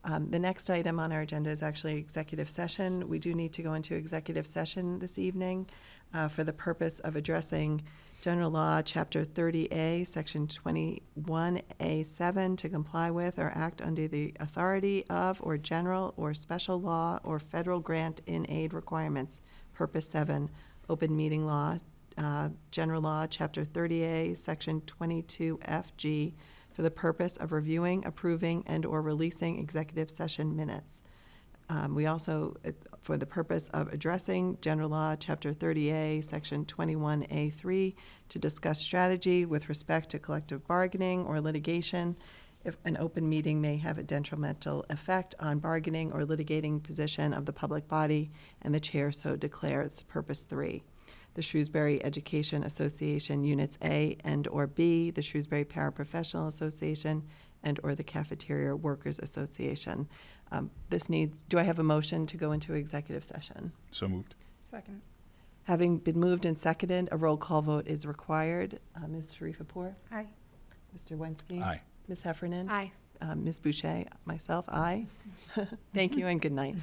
The next item on our agenda is actually executive session. We do need to go into executive session this evening for the purpose of addressing General Law, Chapter 30A, Section 21A7, to comply with or act under the authority of or general or special law or federal grant in aid requirements. Purpose 7, Open Meeting Law, General Law, Chapter 30A, Section 22FG, for the purpose of reviewing, approving, and/or releasing executive session minutes. We also, for the purpose of addressing General Law, Chapter 30A, Section 21A3, to discuss strategy with respect to collective bargaining or litigation, if an open meeting may have a detrimental effect on bargaining or litigating position of the public body, and the chair so declares. Purpose 3. The Shrewsbury Education Association Units A and/or B, the Shrewsbury Paraprofessional Association, and/or the Cafeteria Workers Association. Do I have a motion to go into executive session? So moved. Second. Having been moved and seconded, a roll call vote is required. Ms. Sharifa-Pour? Aye. Mr. Wensky? Aye. Ms. Heffernan? Aye. Ms. Boucher? Myself, aye. Thank you and good night.